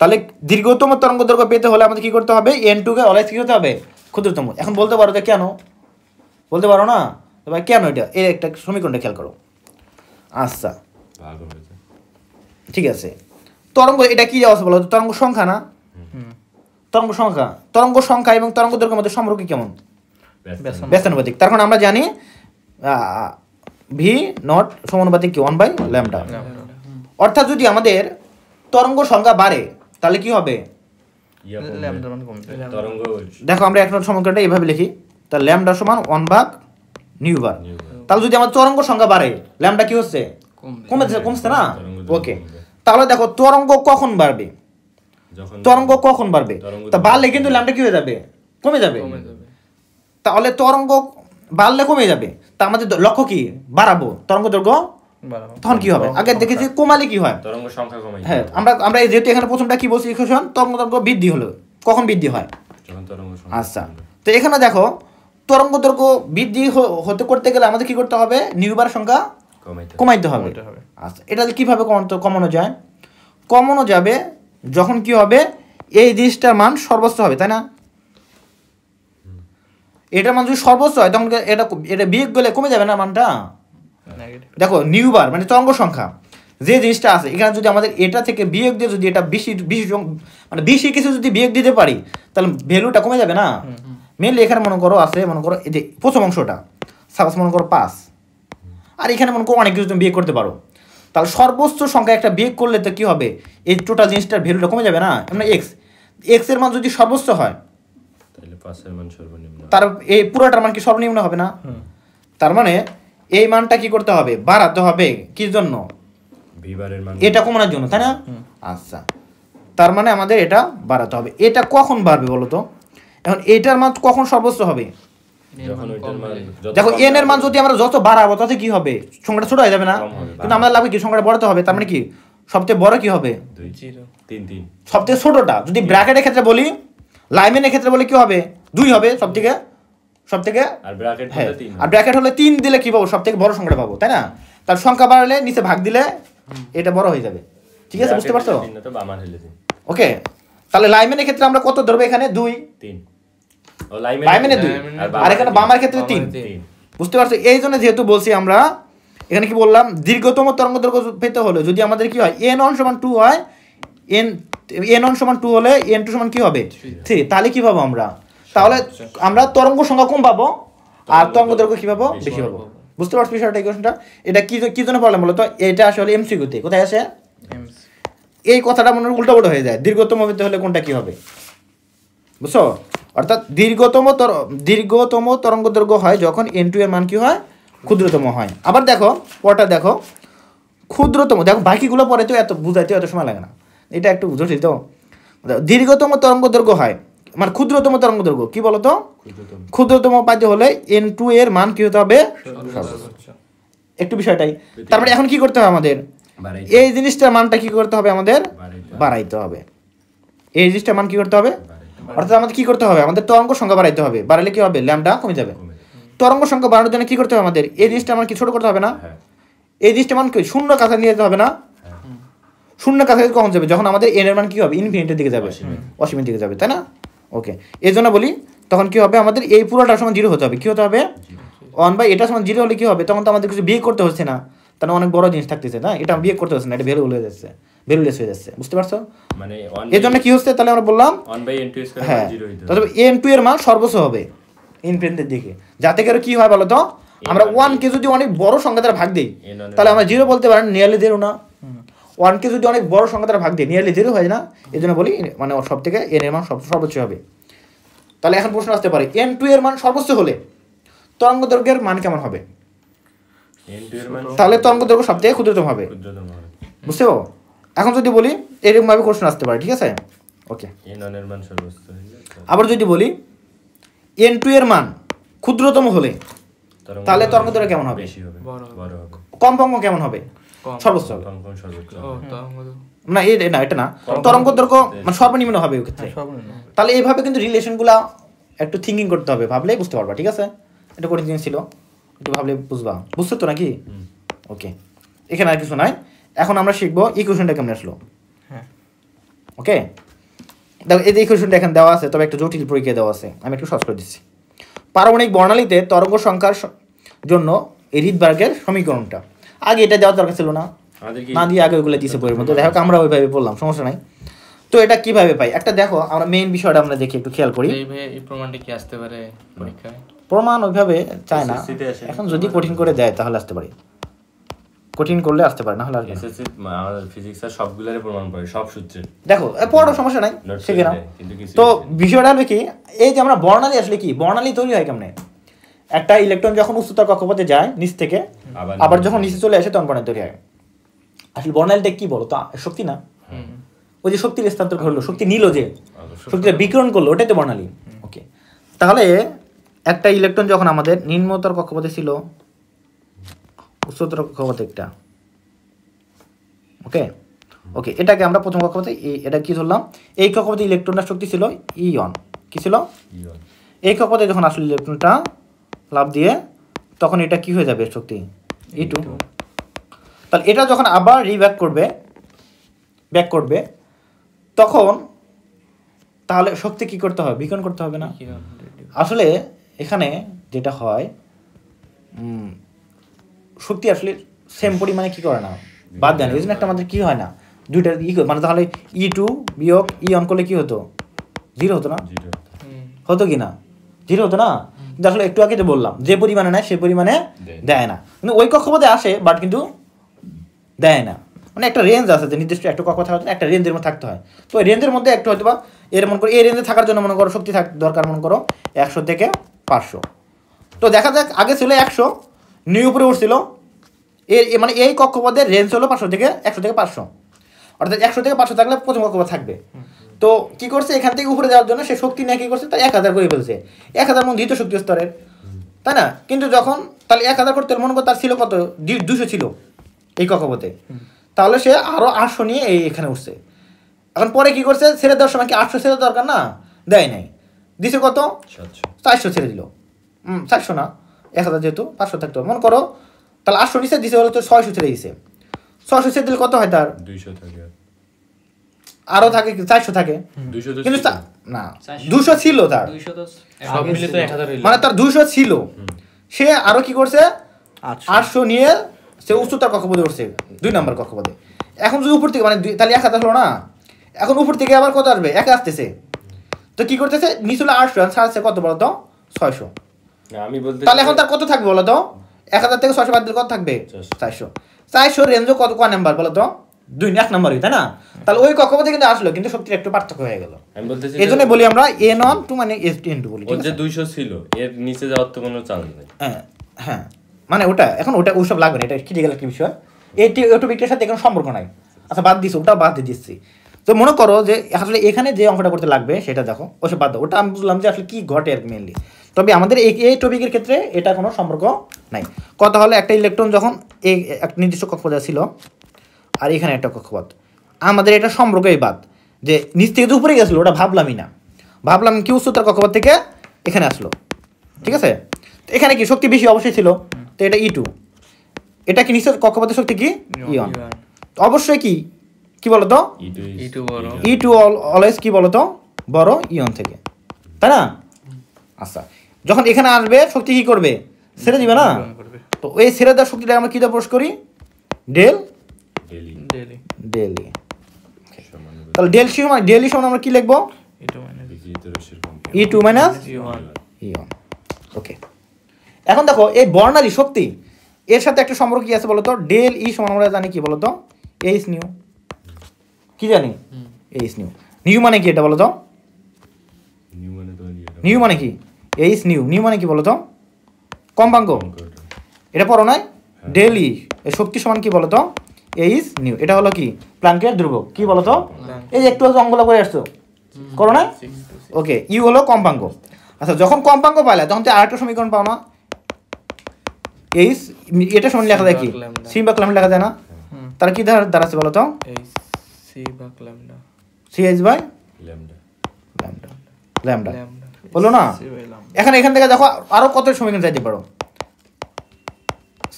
তাহলে দীর্ঘতম তরঙ্গ দৈর্ঘ্য পেতে হলে আমাদের কি করতে হবে? N2 কে অলওয়েজ কি হতে হবে? ক্ষুদ্রতম। এখন বলতে পারো যে কেন, বলতে পারো না তো ভাই কেন, এটা এর একটা সমীকরণটা খেয়াল করো। আচ্ছা ভাগ হয়েছে। ঠিক আছে, তরঙ্গ এটা কি দেওয়া আছে বলো তো? তরঙ্গ সংখ্যা না, তরঙ্গ সংখ্যা, তরঙ্গ সংখ্যা এবং তরঙ্গ দৈর্ঘ্যের মধ্যে সম্পর্ক কেমন? ব্যস্তানুপাতিক। তার কারণ আমরা জানি ভি নট সমানুপাতিক কি 1/λ। অর্থাৎ যদি আমাদের তরঙ্গ সংখ্যা বাড়ে তাহলে কি হবে? তরঙ্গ দেখো আমরা এখন সমীকরণটা এইভাবে লিখি, তাহলে ল্যামডা সমান 1/নিউ বার। তাহলে যদি আমার তরঙ্গ সংখ্যা বাড়ে ল্যামডা কি হচ্ছে? কমছে না? ওকে, তাহলে দেখো তরঙ্গ কখন বাড়বে? তরঙ্গ কখন বাড়বে? তা বাড়লে কিন্তু ল্যামডা কি হয়ে যাবে? কমে যাবে। তাহলে তরঙ্গ বাড়লে কমে যাবে, তা আমাদের লক্ষ্য কি? বাড়াবো তরঙ্গ দৈর্ঘ্য। তখন কি হবে? আগে দেখেছি কমালে কি হয়? তরঙ্গ সংখ্যা কমে। হ্যাঁ, আমরা যেহেতু এখানে প্রথমটা কি বলছি ইকুয়েশন, তরঙ্গ দৈর্ঘ্য বৃদ্ধি হলো। কখন বৃদ্ধি হয়? যখন তরঙ্গ সংখ্যা। আচ্ছা, তো এখানে দেখো তরঙ্গ দৈর্ঘ্য বৃদ্ধি হতে করতে গেলে আমাদের কি করতে হবে? নিউবার সংখ্যা কমাইতে হবে। আচ্ছা, এটা কিভাবে কমানো যায়? কমানো যাবে যখন কি হবে? এই জিনিসটার মান সর্বোচ্চ হবে, তাই না? এটার মান যদি সর্বোচ্চ হয় তখন এটা বিয়োগ গেলে কমে যাবে না মানটা? দেখো নিউবার মানে তরঙ্গ সংখ্যা যে জিনিসটা আছে এখানে, যদি আমাদের এটা থেকে বিয়োগ দিয়ে যদি এটা বেশি মানে বেশি কিছু যদি বিয়োগ দিতে পারি তাহলে ভ্যালুটা কমে যাবে না? মেনলি এখানে মনে করো আছে, মনে করো এই যে প্রথম অংশটা সাপোজ মনে করো 5, আর এখানে মনে করো অনেক কিছু তুমি বিয়োগ করতে পারো, তাহলে সর্বোচ্চ সংখ্যা একটা বিয়োগ করলে তো কি হবে? এই টোটাল জিনিসটার ভ্যালুটা কমে যাবে না? মানে এক্স এর মান যদি সর্বোচ্চ হয় তাহলে 5 এর মান সর্বনিম্ন, তার এই পুরোটার মান কি সর্বনিম্ন হবে না? তার মানে এই মানটা কি করতে হবে? বাড়াতে হবে। কির জন্য? ভিবারের মান এটা কমানোর জন্য, তাই না? আচ্ছা, তার মানে আমাদের এটা বাড়াতে হবে। এটা কখন বাড়বে বলো তো? এখন এটার মান কখন সর্বোচ্চ হবে? যখন ওইটার মান দেখো এন এর মান যদি আমরা যত বাড়াবো তত কি হবে? সংখ্যাটা ছোট হয়ে যাবে না? কিন্তু আমাদের লাগবে কি? সংখ্যাটা বড়াতে হবে। তার মানে কি সবথেকে বড় কি হবে? 2 3 সবথেকে ছোটটা। যদি ব্র্যাকেটের ক্ষেত্রে বলি, লাইমেনের ক্ষেত্রে বলি কি হবে? 2 হবে সবথেকে। আর ব্র্যাকেট হ্যাঁ, হলে 3, আর ব্র্যাকেট হলে 3 দিলে কি পাবো? সবথেকে বড় সংখ্যাটা পাবো, তাই না? তার সংখ্যা বাড়ালে নিচে ভাগ দিলে এটা বড় হয়ে যাবে। ঠিক আছে, বুঝতে পারছো? তো বামার হলে 3। ওকে, তাহলে লাইমেনের ক্ষেত্রে আমরা কত ধরবো? এখানে 2, 3 ও লাইমেনে 2, আর এখানে বামার ক্ষেত্রে 3। বুঝতে পারছো? এই জন্য যেহেতু বলছি আমরা এখানে কি বললাম, দীর্ঘতম তরঙ্গ দৈর্ঘ্য পেতে হলে যদি আমাদের কি হয়, n1 = 2 হয়, n1 = 2 হলে n2 সমান কি হবে? 3। তাহলে কি পাবো আমরা? তাহলে আমরা তরঙ্গ সংখ্যা কম পাবো আর তরঙ্গ দৈর্ঘ্য কি পাবো? বেশি পাবো। বুঝতে পারছো বিষয়টা? ইকুয়েশনটা এটা কি জন্য পড়লাম বলো তো? এটা আসলে এমসিকিউতে কোথায় আসে? এই কথাটা মনে উল্টো হয়ে যায়। দীর্ঘতম পেতে হলে কোনটা কি হবে? বুঝছো? অর্থাৎ দীর্ঘতম তরঙ্গ দৈর্ঘ্য হয় যখন n2 এর মান কি হয়? ক্ষুদ্রতম হয়। আবার দেখো পরটা দেখো, ক্ষুদ্রতম, দেখো বাকিগুলো পরে তো এত বুঝাইতে এত সময় লাগে না, এটা একটু জটিল। তো দীর্ঘতম তরঙ্গ দৈর্ঘ্য হয় মানে ক্ষুদ্রতম তরঙ্গ দৈর্ঘ্য কি বলতো? ক্ষুদ্রতম পাইতে হলে n2 এর মান কি হতে হবে? একটু বিষয়টাই। তারপরে এখন কি করতে হবে আমাদের? এই জিনিসটার মানটা কি করতে হবে আমাদের? বাড়াইতে হবে। এই জিনিসটার মান কি করতে হবে? অর্থাৎ আমাদের কি করতে হবে? আমাদের তরঙ্গ সংখ্যা বাড়াইতে হবে। বাড়ালে কি হবে? ল্যামডা কমে যাবে। তরঙ্গ সংখ্যা বাড়ানোর জন্য কি করতে হবে আমাদের? এই জিনিসটার মান কি ছোট করতে হবে না? এই জিনিসটার মান কি শূন্য কাছে নিয়ে যেতে হবে না? শূন্য কাছে কখন যাবে? যখন আমাদের n এর মান কি হবে? ইনফিনিটির দিকে যাবে, অসীমের দিকে যাবে, তাই না? ওকে, এই জন্য বলি তখন কি হবে? আমাদের এই পুরোটার সমান 0 হতে হবে। কি হতে হবে? 1 এটা সমান 0 হলে কি হবে? তখন তো আমাদের কিছু বিয়ে করতে হচ্ছে না, তাহলে অনেক বড় জিনিস থাকতেছে না, এটা বিয়ে করতে হচ্ছে না, এটা ভ্যালুলেস হয়ে যাচ্ছে, ভ্যালুলেস হয়ে যাচ্ছে। বুঝতে পারছো? মানে এই জন্য কি হচ্ছে? তাহলে আমরা বললাম 1/n2 হ্যাঁ, 0 হইতো। তবে n2 এর মান সর্বোচ্চ হবে ইনফিনিটির দিকে, যাতে করে কি হয় বলো তো? আমরা 1 কে যদি অনেক বড় সংখ্যা দ্বারা ভাগ দেই তাহলে আমরা 0 বলতে পারেন, নিয়ারলি 0 না। 1 কে যদি অনেক বড় সংখ্যা দ্বারা ভাগ দেই নিয়ারলি 0 হয় না। এই জন্য বলি মানে সব থেকে n এর মান সর্বোচ্চ হবে। তাহলে এখন প্রশ্ন আসতে পারে, n2 এর মান সর্বোচ্চ হলে তরঙ্গ দৈর্ঘ্যের মান কেমন হবে? n2 এর মান তাহলে তরঙ্গ দৈর্ঘ্য সবথেকে ক্ষুদ্রতম হবে। বুঝতে পারো? এখন যদি বলি এরকম ভাবে প্রশ্ন আসতে পারে, ঠিক আছে? ওকে, n1 এর মান সর্বোচ্চ হইলে আবার যদি বলি n2 এর মান ক্ষুদ্রতম হলে তাহলে তরঙ্গ দৈর্ঘ্য কেমন হবে? বেশি হবে, বড় হবে। কম্পাঙ্ক কেমন হবে? সর্বোচ্চ হবে সর্বোচ্চ না, এটা না, তরঙ্গ দৈর্ঘ্য মানে সর্বনিম্ন হবে ওই ক্ষেত্রে। তাহলে এইভাবে কিন্তু রিলেশনগুলা একটু থিঙ্কিং করতে হবে, ভাবলেই বুঝতে পারবা। ঠিক আছে, এটা কঠিন জিনিস ছিল, একটু ভাবলে বুঝবা। বুঝছো তো নাকি? ওকে, এখানে আর কিছু নাই। এখন আমরা শিখবো ইকুয়েশনটা কেমন আসলো। ওকে, দেখো এই যে ইকুয়েশনটা এখানে দেওয়া আছে, তবে একটু জটিল প্রক্রিয়া দেওয়া আছে, আমি একটু সহজ করে দিচ্ছি। পারমাণবিক বর্ণালীতে তরঙ্গ সংখ্যার জন্য এই রিডবার্গের সমীকরণটা, আগে এটা দেওয়ার দরকার ছিল না, না দিয়ে আগে ওইগুলো দিয়েছে বইয়ের মধ্যে, দেখো আমরা ওইভাবে বললাম, সমস্যা নাই। তো এটা কিভাবে পাই, একটা দেখো আমরা মেইন বিষয়টা আমরা দেখি, একটু খেয়াল করি। এই প্রমাণটা কি আসতে পারে পরীক্ষায়? প্রমাণ ওইভাবে চায় না, এখন যদি কঠিন করে দেয় তাহলে আসতে পারে, কঠিন করলে আসতে পারে, না হলে আসবে না। এসএসসি আমাদের ফিজিক্সের সবগুলোরই প্রমাণ পাই, সব সূত্রে দেখো পড়ো, সমস্যা নাই, শিখে নাও। তো বিষয়টা হলো কি, এই যে আমরা বর্ণালী আসলে কি, বর্ণালী তৈরি হয় কেমনে, একটা ইলেকট্রন যখন উচ্চতর কক্ষপথে যায় নিচ থেকে, আবার যখন নিচে চলে আসে তখন বর্ণালী তৈরি হয়। আসলে বর্ণালীটা কি বলো তো, শক্তি না, ওই যে শক্তির স্থানান্তর ঘটলো, শক্তি নিল, যে শক্তিটা বিকিরণ করলো, ওটাই তো বর্ণালী। ওকে, তাহলে একটা ইলেকট্রন যখন আমাদের নিম্নতর কক্ষপথে ছিল, উচ্চতর কক্ষপথে একটা, ওকে ওকে, এটাকে আমরা প্রথম কক্ষপথে এটা কি ধরলাম, এই কক্ষপথে ইলেকট্রনের শক্তি ছিল ইয়ন, কি ছিল, এই কক্ষপথে যখন আসলে ইলেকট্রনটা লাফ দিয়ে, তখন এটা কি হয়ে যাবে, শক্তি E2। তাহলে এটা যখন আবার ব্যাক করবে তখন তাহলে শক্তি কি করতে হবে, বিকিরণ করতে হবে না। আসলে এখানে যেটা হয়, শক্তি আসলে সেম পরিমাণে কি করে না, বাদ দেন, ওই জন্য একটা আমাদের কি হয় না, দুইটার মানে তাহলে E2 বিয়োগ অন করলে কি হতো, 0 হতো না, হতো কি না, 0 হতো না। কিন্তু আসলে একটু আগে যে বললাম, যে পরিমাণে নেয় সে পরিমাণে দেয় না, কিন্তু ওই কক্ষপথে আসে বাট কিন্তু দেয় না, মানে একটা রেঞ্জ আছে, যে নির্দিষ্ট একটা কক্ষপথ থাকার জন্য একটা রেঞ্জের মধ্যে থাকতে হয়। তো ওই রেঞ্জের মধ্যে একটু হয়তো বা এর মনে করো, এই রেঞ্জে থাকার জন্য মনে করো শক্তি দরকার মনে করো 100 থেকে 500। তো দেখা যাক আগে ছিল 100, নিউ উপরে উঠছিল, মানে এই কক্ষপথের রেঞ্জ হলো 100 থেকে 500, অর্থাৎ 100 থেকে 500 থাকলে প্রথম কক্ষপথ থাকবে। তো কি করছে, এখান থেকে উপরে যাওয়ার জন্য সে শক্তি নিয়ে কি করছে, তার 1000 করে ফেলছে, 1000 মনে দ্বিতীয় শক্তি স্তরের, তাই না। কিন্তু যখন তাহলে 1000 করতে মনে করো তার ছিল কত, 200 ছিল এই কক্ষপথে, তাহলে সে আরো 800 নিয়ে এখানে উঠছে। এখন পরে কি করছে, ছেড়ে দেওয়ার সময় কি 800 ছেড়ে দরকার না, দেয় নাই, দিছে কত, 400 ছেড়ে দিল, 400 না, 1000 যেহেতু 500 থাকতো মনে করো, তাহলে 800 নিচে দিছে, হলো তো 600 ছেড়ে দিছে, 600 ছেড়ে দিলে কত হয়, তার 200 থাকে, আরো থাকে 400 থাকে, কিন্তু না 200 ছিল তার, মানে তার 200 ছিল, সে আরো কি করছে 800 নিয়ে সে উচ্চতার কক্ষপথে উঠছে, 2 নম্বর কক্ষপথে। এখন যদি উপর থেকে মানে তাহলে 1000 হলো না, এখন উপর থেকে আবার কত আসবে, 1 আসতেছে, তো কি করতেছে, নিচে হলো 800, ছাড়ছে কত বলো তো, 600। আমি বলতে তাহলে এখন তার কত থাকবে বলো তো, 1000 থেকে 600 বাদ দিলে কত থাকবে, 400 রেঞ্জ কত, ক নাম্বার বলো তো, 1 নাম্বারই, তাই না। তাহলে ওই কক্ষপথে কিন্তু আসলো, কিন্তু শক্তির একটু পার্থক্য হয়ে গেল। আমি বলতেছি এই জন্য বলি আমরা n1 মানে n2 বলি, ঠিক আছে। যে 200 ছিল, এর নিচে যাওয়ার তো কোনো চান্স নেই। হ্যাঁ মানে ওটা এখন ওসব লাগবে না, এটা ক্রিটিক্যাল একটা বিষয়, অটোপিকটার সাথে কোনো সম্পর্ক নাই। আচ্ছা বাদ দিচ্ছি, ওটা বাদ দিয়ে দিচ্ছি। তো মনে করো যে আসলে এখানে যে অঙ্কটা করতে লাগবে সেটা দেখো, ওসব বাদ দাও, ওটা আমি বুঝলাম যে আসলে কি ঘটে আর মেনলি। তবে আমাদের এই টপিকের ক্ষেত্রে এটা কোনো সম্পর্ক নাই। কথা হলো একটা ইলেকট্রন যখন এই একটা নির্দিষ্ট কক্ষপথে ছিল, আর এখানে একটা কক্ষপথ, আমাদের এটা সম্পর্কই বাদ, যে নিচ থেকে যে উপরে গেছিলো ওটা ভাবলামই না, ভাবলাম কি উচ্চতার কক্ষপথ থেকে এখানে আসলো, ঠিক আছে। এখানে কি শক্তি বেশি অবশ্যই ছিল, তো এটা E2, এটা কি নিচের কক্ষপথের শক্তি কি ইয়ন, অবশ্যই কি বলতো, E2 অলওয়েজ কি বলতো, বড় ইয়ন থেকে, তাই না। আচ্ছা যখন এখানে আসবে শক্তি কি করবে, ছেড়ে দিবে না, তো ওই ছেড়ে দেওয়ার শক্তিটা আমরা কি দিয়ে প্রকাশ করি, ডেল ই। তাহলে ডেল ই সমান আমরা কি লিখবো, E2 মাইনাস ইয়ন। ওকে, এখন দেখো এই বর্ণালী শক্তি এর সাথে একটা সম্পর্ক কি আছে বলতো, ডেল ই সমান আমরা জানি কি বলতো, এইচ নিউ, কি জানি, এইচ নিউ। নিউ মানে কি এটা বলতো, নিউ মানে কি, এইচ নিউ মানে কি বলতো, কম্পাঙ্ক, এটা পড়ো নাই, ডেল ই এই শক্তি সমান কি বলতো, এইচ নিউ। এটা হলো কি প্ল্যাঙ্কের ধ্রুবক, কি বলতো, এই যে একটু অঙ্গলা করে আসছো, করো না। ওকে, ইউ হলো কম্পাঙ্ক। আচ্ছা যখন কম্পাঙ্ক পাইলে তখন তো আরেকটা সমীকরণ পাও না, এইচ, এটা সমান লেখা যায় কি, সি বা ল্যামডা লেখা যায় না, তার কি দাঁড়াচ্ছে বলতো, সি এইচ বাই ল্যামডা বলো না। এখান থেকে দেখো আরো কত সমীকরণ চাইতে পারো,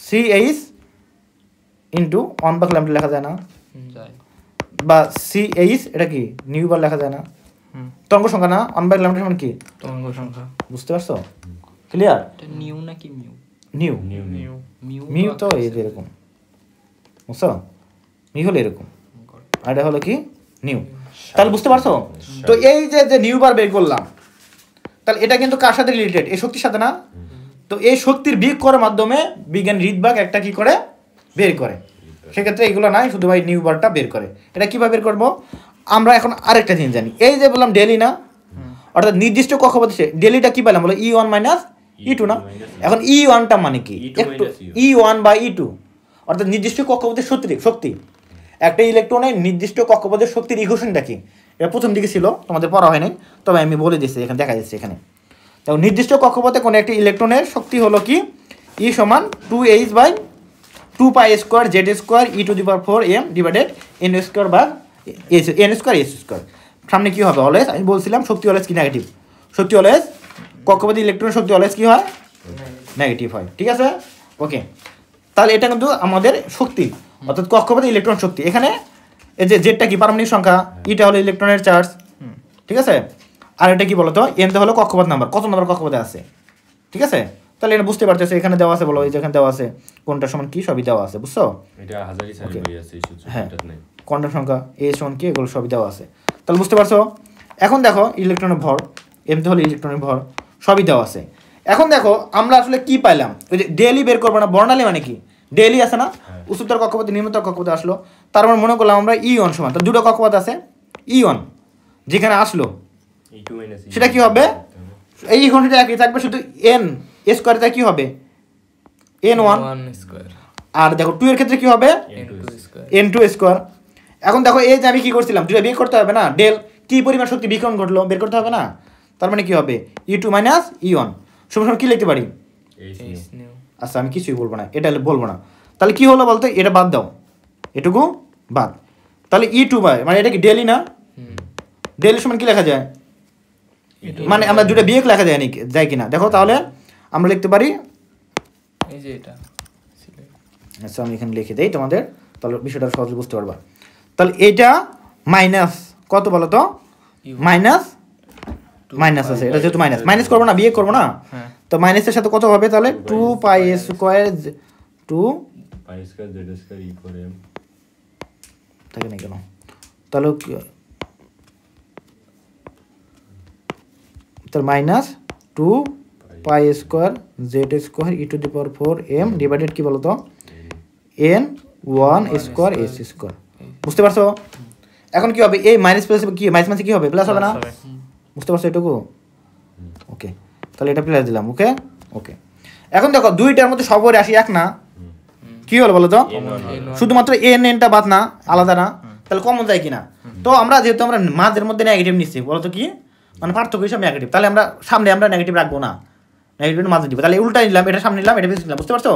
সি এইচ ইন্টু 1 বা ল্যামডা লেখা যায় না, বা সি এইচ এটা কি নিউ বার লেখা যায় না, তরঙ্গ সংখ্যা না, 1/λ সমান কি? তরঙ্গ সংখ্যা। বুঝতে পারছো? ক্লিয়ার? এটা নিউ নাকি মিউ? নিউ। মিউ মিউ তো এই যে এরকম, বুঝছো? মিউ হলো এরকম, আর এটা হলো কি নিউ। তাহলে বুঝতে পারছো? তো এই যে যে নিউ বার বের করলাম, তাহলে এটা কিন্তু কার সাথে রিলেটেড? এই শক্তির সাথে না? তো এই শক্তির বিয়োগ করার মাধ্যমে বিজ্ঞান রিডবার্গ একটা কি করে বের করে। সেক্ষেত্রে এগুলো নাই, শুধু ভাই নিউ বারটা বের করে। এটা কীভাবে বের করবো? আমরা এখন আরেকটা জিনিস জানি, এই যে বললাম ডেলি না, অর্থাৎ নির্দিষ্ট কক্ষপথে ডেলিটা কি পেলাম বলো? E1 মাইনাস E2 না? এখন E1টা মানে কি? একটু E1 বা E2 অর্থাৎ নির্দিষ্ট কক্ষপথের শক্তি। একটা ইলেকট্রনের নির্দিষ্ট কক্ষপথের শক্তির ইকুয়েশনটা কি? এটা প্রথম দিকে ছিল, তোমাদের পড়া হয়নি, তবে আমি বলে দিচ্ছি, এখানে দেখা যাচ্ছে এখানে। তো নির্দিষ্ট কক্ষপথে কোনো একটি ইলেকট্রনের শক্তি হলো কি? E সমান 2h by 2π square z² e⁴m divided n square বা n স্কোয়ার s স্কোয়ার। সামনে কি হবে? অলওয়েজ আমি বলছিলাম শক্তি অলওয়েজ কি নেগেটিভ। শক্তি অলওয়েজ কক্ষপথে ইলেকট্রনের শক্তি অলওয়েজ কি হয়? নেগেটিভ হয়। ঠিক আছে, ওকে। তাহলে এটা কিন্তু আমাদের শক্তি, অর্থাৎ কক্ষপথে ইলেকট্রন শক্তি। এখানে এই যে জেডটা কি? পারমাণবিক সংখ্যা, ইটা হলো ইলেকট্রনের চার্জ, ঠিক আছে। আর এটা কি বলতো? এনটা হলো কক্ষপথ নাম্বার, কত নাম্বার কক্ষপথে আছে, ঠিক আছে। তাহলে এটা বুঝতে পারতেছে, এখানে দেওয়া আছে, বলো এই যে এখানে দেওয়া আছে কোনটা সমান কি, সবই দেওয়া আছে, বুঝছো? এটা হাজারি সারি বই আছে, এই সূত্র হ্যাঁ, এটা নাই। কোয়ান্টাম সংখ্যা এ সমান কি, এগুলো সবই দেওয়া আছে। তাহলে বুঝতে পারছো? এখন দেখো ইলেকট্রনের ভর, এমতে হলো ইলেকট্রনের ভর, সবই দেওয়া আছে। এখন দেখো আমরা আসলে কি পাইলাম? ওই যে ডেলি বের করবো না, বর্ণালী মানে কি? ডেলি আছে না, উচ্চতর কক্ষপথে নিম্নতর কক্ষপথে আসলো, তার মানে মনে করলাম আমরা E1 সমান, তো দুটো কক্ষপথ আছে, E1 যেখানে আসলো সেটা কি হবে? এই ঘন্টাটা একই থাকবে, শুধু n স্কোয়ারটা কি হবে? n1 square. আর দেখো 2 এর ক্ষেত্রে কি হবে? n2 square. এখন দেখো এই যে আমি কি করছিলাম, দুটো বের করতে হবে না, ডেল কি পরিমাণ শক্তি বিকিরণ ঘটলো বের করতে হবে না। তার মানে কি হবে? E2 মাইনাস E1 সমান কি লিখতে পারি? আচ্ছা আমি কিছুই বলবো না, এটা বলবো না। তাহলে কি হলো বলতে? এটা বাদ দাও, এটুকু বাদ। তাহলে E2 বাই মানে এটা কি ডেলি না? ডেলি সমান কি লেখা যায়? মানে আমরা দুটো বিয়োগ লেখা যায় কিনা দেখো। তাহলে আমরা লিখতে পারি, এই যে এটা। আচ্ছা আমি এখানে লিখে দেই তোমাদের, তাহলে বিষয়টা সহজে বুঝতে পারবা। তাহলে এটা মাইনাস কত বলো তো? মাইনাস আছে, এটা যেহেতু মাইনাস করবো না, বিয়োগ করবো না, তো মাইনাসের সাথে কত হবে? তাহলে 2π square 2π square z square e⁴m থাকে না কেন? তাহলে minus 2π square z² e⁴m divided কি বলতো? n1 square s square. বুঝতে পারছো? এখন কি হবে? এই মাইনাস প্লাস কি, মাইনাস মাইনাস কি হবে? প্লাস হবে না? বুঝতে পারছো এটুকু? ওকে, তাহলে এটা প্লাস দিলাম। ওকে ওকে। এখন দেখো দুইটার মধ্যে সব রাশি এক না, কি হলো বলো তো? শুধুমাত্র n টা বাদ না, আলাদা না, তাহলে কমন যায় কিনা? তো আমরা যেহেতু আমরা মাঝের মধ্যে নেগেটিভ নিচ্ছি, বলতো কি মানে পার্থক্য হিসাবে নেগেটিভ, তাহলে আমরা সামনে আমরা নেগেটিভ রাখবো না, নেগেটিভ মাঝে দিব। তাহলে উল্টা নিলাম, এটা সামনে নিলাম, এটা পিছনে নিলাম। বুঝতে পারছো?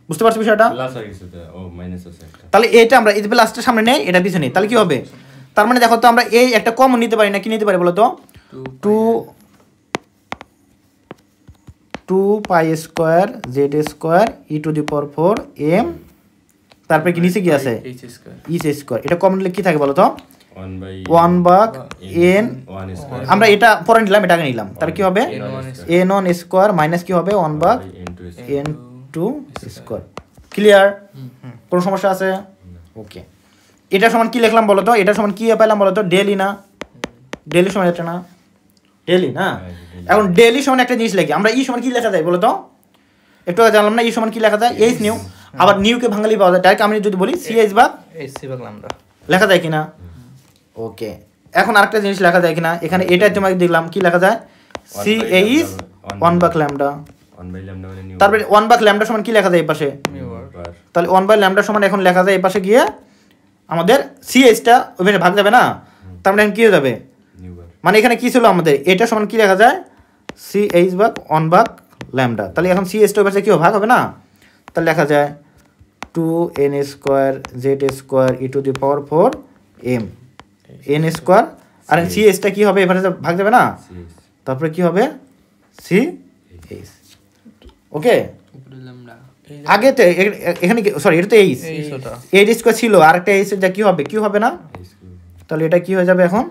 বুঝতে পারছো বিষয়টা? প্লাস আর কিছু ও মাইনাস আছে একটা। তাহলে এটা আমরা এই প্লাসটা সামনে নেই, এটা পিছনে নেই, তাহলে কি হবে? তার মানে দেখো তো আমরা এই একটা কমন নিতে পারি না, কি নিতে পারি বলো তো? 2π স্কোয়ার z² e⁴m, তারপরে কি নিচে কি আছে? h square. এটা কমন নিলে কি থাকে বলো তো? 1/n। আমরা এটা পরে নিলাম, এটা আগে নিলাম, তাহলে কি হবে? n1 স্কোয়ার মাইনাস কি হবে? 1/n2 square. ক্লিয়ার? কোনো সমস্যা আছে? ওকে। এটা সমান কি লিখলাম বলো তো? এটা সমান কি পেলাম বলো তো? ডেলি না? ডেলি সমান এটা না? ডেলি না? এখন ডেলি সমান একটা জিনিস লিখি আমরা, ই সমান কি লেখা যায় বলো তো? একটু আগে জানলাম না ই সমান কি লেখা যায়? H new. আবার নিউকে ভাঙালি পাওয়া যায়, ডাইরেক্ট আমি যদি বলি সিএইচ ভাগ ল্যামডা লেখা যায় কিনা? ওকে। এখন আরেকটা জিনিস লেখা যায় কিনা? এখানে এটা তোমাকে দেখলাম কি লেখা যায়? সিএইচ 1/λ। তারপরে 1/λ সমান কি লেখা যায় এই পাশে? তাহলে 1/λ সমান এখন লেখা যায় এই পাশে গিয়ে আমাদের সিএইচটা ওইখানে ভাগ যাবে না, তার মানে কি হয়ে যাবে? মানে এখানে কি ছিল আমাদের? এটা সমান কি লেখা যায়? সিএইচ ভাগ 1/λ। তাহলে এখন সিএইচটা ওই পাশে কি ভাগ হবে না, তাহলে লেখা যায় 2n square z² e⁴m n square. আর সিএইচটা কি হবে? এবারে ভাগ যাবে না, তারপরে কি হবে? সিএইচ। ওকে। আগে তো এখানে সরি এটা তো এইচ স্কোয়ার ছিল, আর একটা এইচ যা কি হবে? কিউ হবে না? তাহলে এটা কি হয়ে যাবে এখন?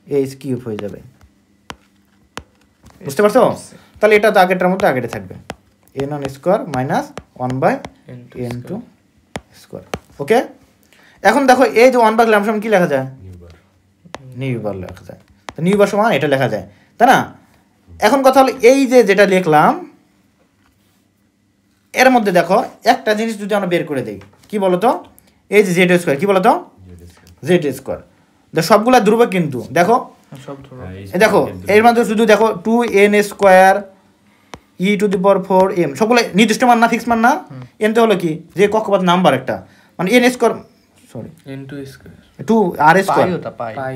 এইচ কিউব হয়ে যাবে। বুঝতে পারছো? তাহলে এটা তো আগেরটার মতো আগেটা থাকবে, n1 square minus 1/n2 square. ওকে, এখন দেখো এই যে 1/λ সমান কি লেখা যায়? নিউ বার লেখা যায়। তো নিউ বার সমান এটা লেখা যায়, তাই না? এখন কথা হলো এই যে যেটা লিখলাম এর মধ্যে দেখো একটা জিনিস যদি আমরা বের করে দিই, কি বলতো? এই যে জেড স্কোয়ার, কি বলতো? Z square. সবগুলা ধ্রুবক কিন্তু দেখো, সব ধরো দেখো এর মধ্যে শুধু দেখো 2n square E to the power 4m সবগুলো নির্দিষ্ট মান না, ফিক্স মান না। এন তো হলো কি যে কক্ষপথ নাম্বার একটা, মানে n square sorry n2 square 2r square,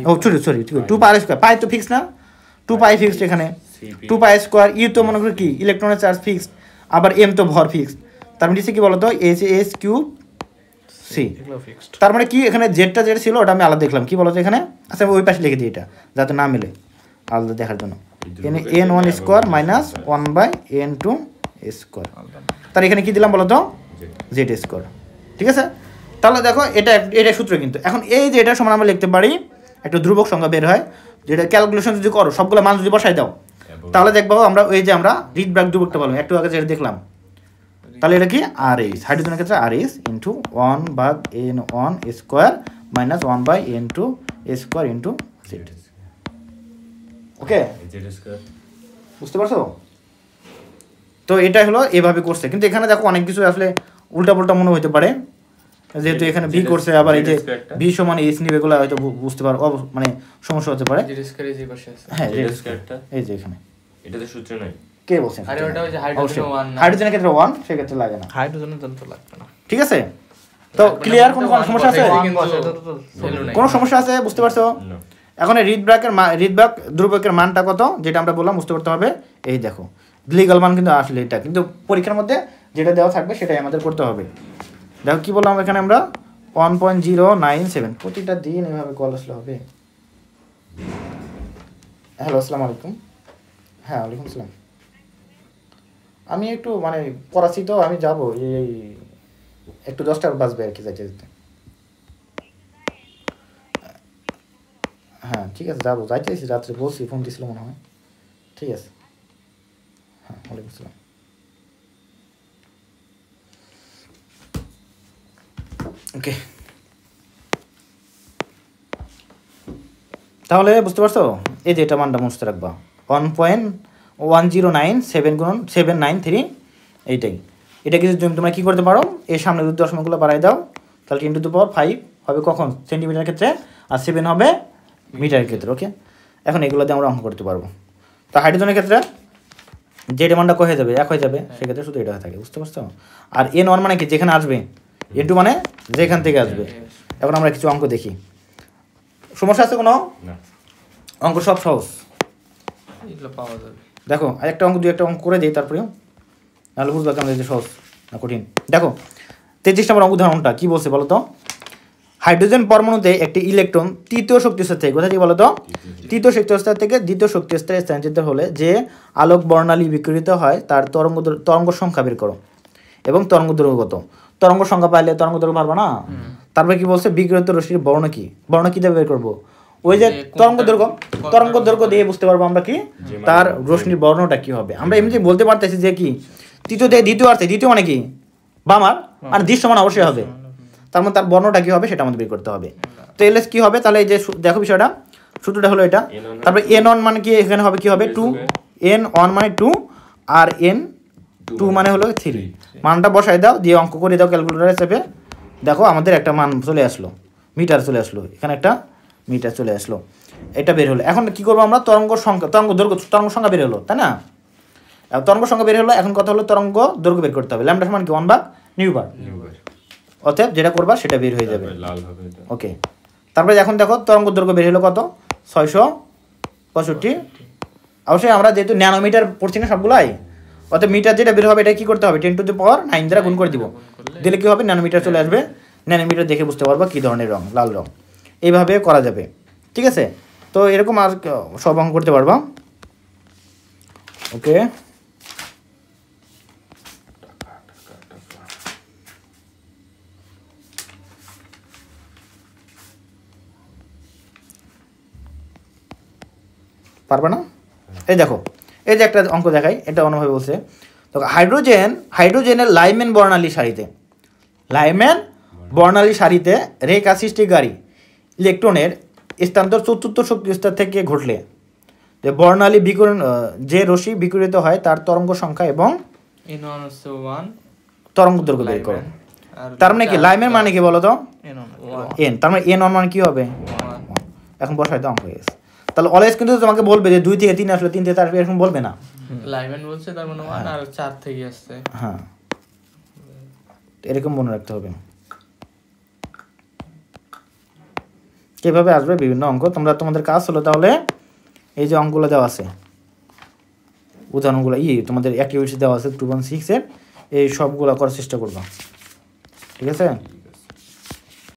ও সরি 2πr স্কোয়ার, পাই তো ফিক্স না, 2π ফিক্সড এখানে, 2π স্কোয়ার ই তো মনে করি কি ইলেকট্রনের চার্জ ফিক্সড, আবার m তো ভর ফিক্সড, তার মানে কি বলতো এস কিউব সি। এগুলো ফিক্সড। তার মানে কি এখানে জেডটা যেটা ছিল ওটা আমি আলাদা দেখলাম, কি বলতো এখানে, আচ্ছা আমি ওই পাশে লিখে দিই এটা যাতে না মিলে আলাদা দেখার জন্য, n1 square minus 1/n2 square. তার এখানে কি দিলাম বলতো? Z square. ঠিক আছে, তাহলে দেখো এটা এটা সূত্র কিন্তু। এখন এই যে এটা সমান আমরা লিখতে পারি একটা ধ্রুবক সংখ্যা বের হয়, যেটা ক্যালকুলেশন যদি করো সবগুলো মান যদি বসাই দাও তাহলে দেখবো আমরা ওই যে আমরা রিড ব্র্যাক ধ্রুবকটা বললাম একটু আগে যেটা দেখলাম, তাহলে এটা কি আর এইচ, হাইড্রোজেনের ক্ষেত্রে R H into 1/n1 square minus 1/n2 square into Z. Okay, বুঝতে পারছো? তো এটা হলো এভাবে করছে, কিন্তু এখানে দেখো অনেক কিছু আসলে উল্টা পাল্টা মনে হতে পারে, যেহেতু এখানে বি করছে আবার এই যে বি সমান এইচ নিবে, এগুলো হয়তো বুঝতে পারো মানে সমস্যা হতে পারে। জেড স্কয়ার এই পাশে আছে, হ্যাঁ জেড স্কয়ারটা এই যে এখানে এটাতে সূত্র নাই, কে বলছেন? আরে ওটা ওই যে হাইড্রোজেন 1 না, হাইড্রোজেনের ক্ষেত্রে 1 সেক্ষেত্রে লাগে না। হাইড্রোজেনের জন্য তো লাগবে না। ঠিক আছে, তো ক্লিয়ার? কোনো সমস্যা আছে? কোনো কোনো সমস্যা আছে? বুঝতে পারছো? না এখন এই রিড ব্র্যাক ধ্রুবকের মানটা কত যেটা আমরা বললাম বুঝতে করতে হবে। এই দেখো লিগ্যাল মান কিন্তু আসলে এটা, কিন্তু পরীক্ষার মধ্যে যেটা দেওয়া থাকবে সেটাই আমাদের করতে হবে। দেখো কি বললাম এখানে আমরা 1.097, প্রতিটা দিন এভাবে কল আসলে হবে। হ্যালো, আসসালামু আলাইকুম। হ্যাঁ ওয়ালাইকুম আসসালাম। আমি একটু মানে পড়াচ্ছি তো, আমি যাবো এই একটু 10টা বাজবে আর কি যাইতে যেতে। হ্যাঁ ঠিক আছে, যাবো, যাইতেছি রাত্রে, বলছি ফোন দিছিল মনে হয়। ঠিক আছে, হ্যাঁ ওয়ালাইকুম আসসালাম। ওকে, তাহলে বুঝতে পারছো এই যে এটা মানটা মুছতে রাখবা 1.1097 গুণন 793, এইটাই। এটা কিছু তোমরা কী করতে পারো, এর সামনে যদি দশমিকগুলো বাড়াই দাও তাহলে 10⁵ হবে কখন? সেন্টিমিটার ক্ষেত্রে, আর 7 হবে মিটারের ক্ষেত্রে। ওকে, এখন এগুলো দিয়ে আমরা অঙ্ক করতে পারবো। তো হাইড্রোজেনের ক্ষেত্রে যে ডিমান্ডটা হয়ে যাবে এক হয়ে যাবে, সেক্ষেত্রে শুধু এটা হয়ে থাকে। বুঝতে পারছো? আর n1 মানে কি যেখানে আসবে, n2 মানে যেখান থেকে আসবে। এখন আমরা কিছু অঙ্ক দেখি, সমস্যা আছে কোনো? না অঙ্ক সব সহজ, এগুলো পাওয়া যাবে। দেখো একটা অঙ্ক একটা অঙ্ক করে দিই, তারপরেও নাহলে বুঝতে পারতাম যে সহজ না কঠিন। দেখো 33 নম্বর উদাহরণটা কি বলছে বলো তো? হাইড্রোজেন পরমাণুতে একটি ইলেকট্রন তৃতীয় শক্তি স্তর থেকে, কোথায় বলো তো? তৃতীয় শক্তি স্তর থেকে দ্বিতীয় শক্তি স্তরে স্থানান্তরিত হলে যে আলোক বর্ণালী বিকিরিত হয় তার তরঙ্গ সংখ্যা বের করো এবং তরঙ্গ দৈর্ঘ্য কত। তরঙ্গ সংখ্যা পাইলে তরঙ্গ দৈর্ঘ্য পারবা না। তারপরে কি বলছে? বিকিরিত রশ্মির বর্ণ কি, বর্ণ কি দিয়ে বের করবো? ওই যে তরঙ্গ দৈর্ঘ্য দিয়ে বুঝতে পারবো আমরা কি তার রশ্মির বর্ণটা কি হবে। আমরা এমনি বলতে পারতেছি যে কি তৃতীয় থেকে দ্বিতীয় আসছে, দ্বিতীয় মানে কি বামার, আর দৃশ্য মানে অবশ্যই হবে, তার মানে তার বর্ণটা কি হবে সেটা আমাদের বের করতে হবে। তো এলএস কি হবে তাহলে? এই যে দেখো বিষয়টা, সূত্রটা হলো এটা। তারপরে n1 মানে কি এখানে হবে কি হবে 2, n1 মানে 2 আর n2 মানে হলো 3। মানটা বসাই দাও, দিয়ে অঙ্ক করে দাও ক্যালকুলেটারে চেপে, দেখো আমাদের একটা মান চলে আসলো, মিটার চলে আসলো, এখানে একটা মিটার চলে আসলো, এটা বের হলো। এখন কি করবো আমরা? তরঙ্গ সংখ্যা বের হলো, তাই না? তরঙ্গ সংখ্যা বের হলো, এখন কথা হলো তরঙ্গ দৈর্ঘ্য বের করতে হবে। ল্যামডা সমান কি 1/নিউ বার, অতএব যেটা করবা সেটা বের হয়ে যাবে। লাল হবে এটা। ওকে, তারপরে এখন দেখো তরঙ্গ দৈর্ঘ্য বের হলো কত? 665। অবশ্যই আমরা যেহেতু ন্যানোমিটার পড়ছি না সবগুলাই, অতএব মিটার যেটা বের হবে এটা কি করতে হবে? 10⁹ দ্বারা গুণ করে দিব, দিলে কি হবে? ন্যানোমিটার চলে আসবে। ন্যানোমিটার দেখে বুঝতে পারবো কী ধরনের রং, লাল রং। এইভাবে করা যাবে, ঠিক আছে? তো এরকম আর সব অঙ্ক করতে পারবা। ওকে, পারবে না? এই দেখো, এই যে একটা অঙ্ক দেখাই, এটা অন্যভাবে বলছে। তো হাইড্রোজেনের লাইম্যান বর্ণালী সারিতে, লাইম্যান বর্ণালী সারিতে রেখা সৃষ্টিকারী ইলেকট্রনের স্থানান্তর চতুর্থ শক্তি স্তর থেকে ঘটলে যে বর্ণালী বিকিরণ, যে রশ্মি বিকিরিত হয় তার তরঙ্গ সংখ্যা এবং N1 হচ্ছে 1, তরঙ্গ দৈর্ঘ্য বের করো। আর তার মানে কি লাইম্যান মানে কি বলো তো? N1 এন, তার মানে এন মানে কি হবে? 1 এখন বসাই তো অঙ্ক হয়ে গেছে। তাহলে অলওয়েজ কিন্তু তোমাকে বলবে যে 2 থেকে 3 আসলে 3 থেকে 4 এরকম বলবে না। লাইম্যান বলছে তার মানে 1 আর 4 থেকে আসছে। হ্যাঁ, এরকম মনে রাখতে হবে। কিভাবে আসবে বিভিন্ন অঙ্ক, তোমাদের কাজ হলো তাহলে এই যে অঙ্কগুলো দেওয়া আছে, উদাহরণগুলো তোমাদের অ্যাক্টিভিটি দেওয়া আছে 2.6 এর, এই সবগুলো করার চেষ্টা করবা, ঠিক আছে?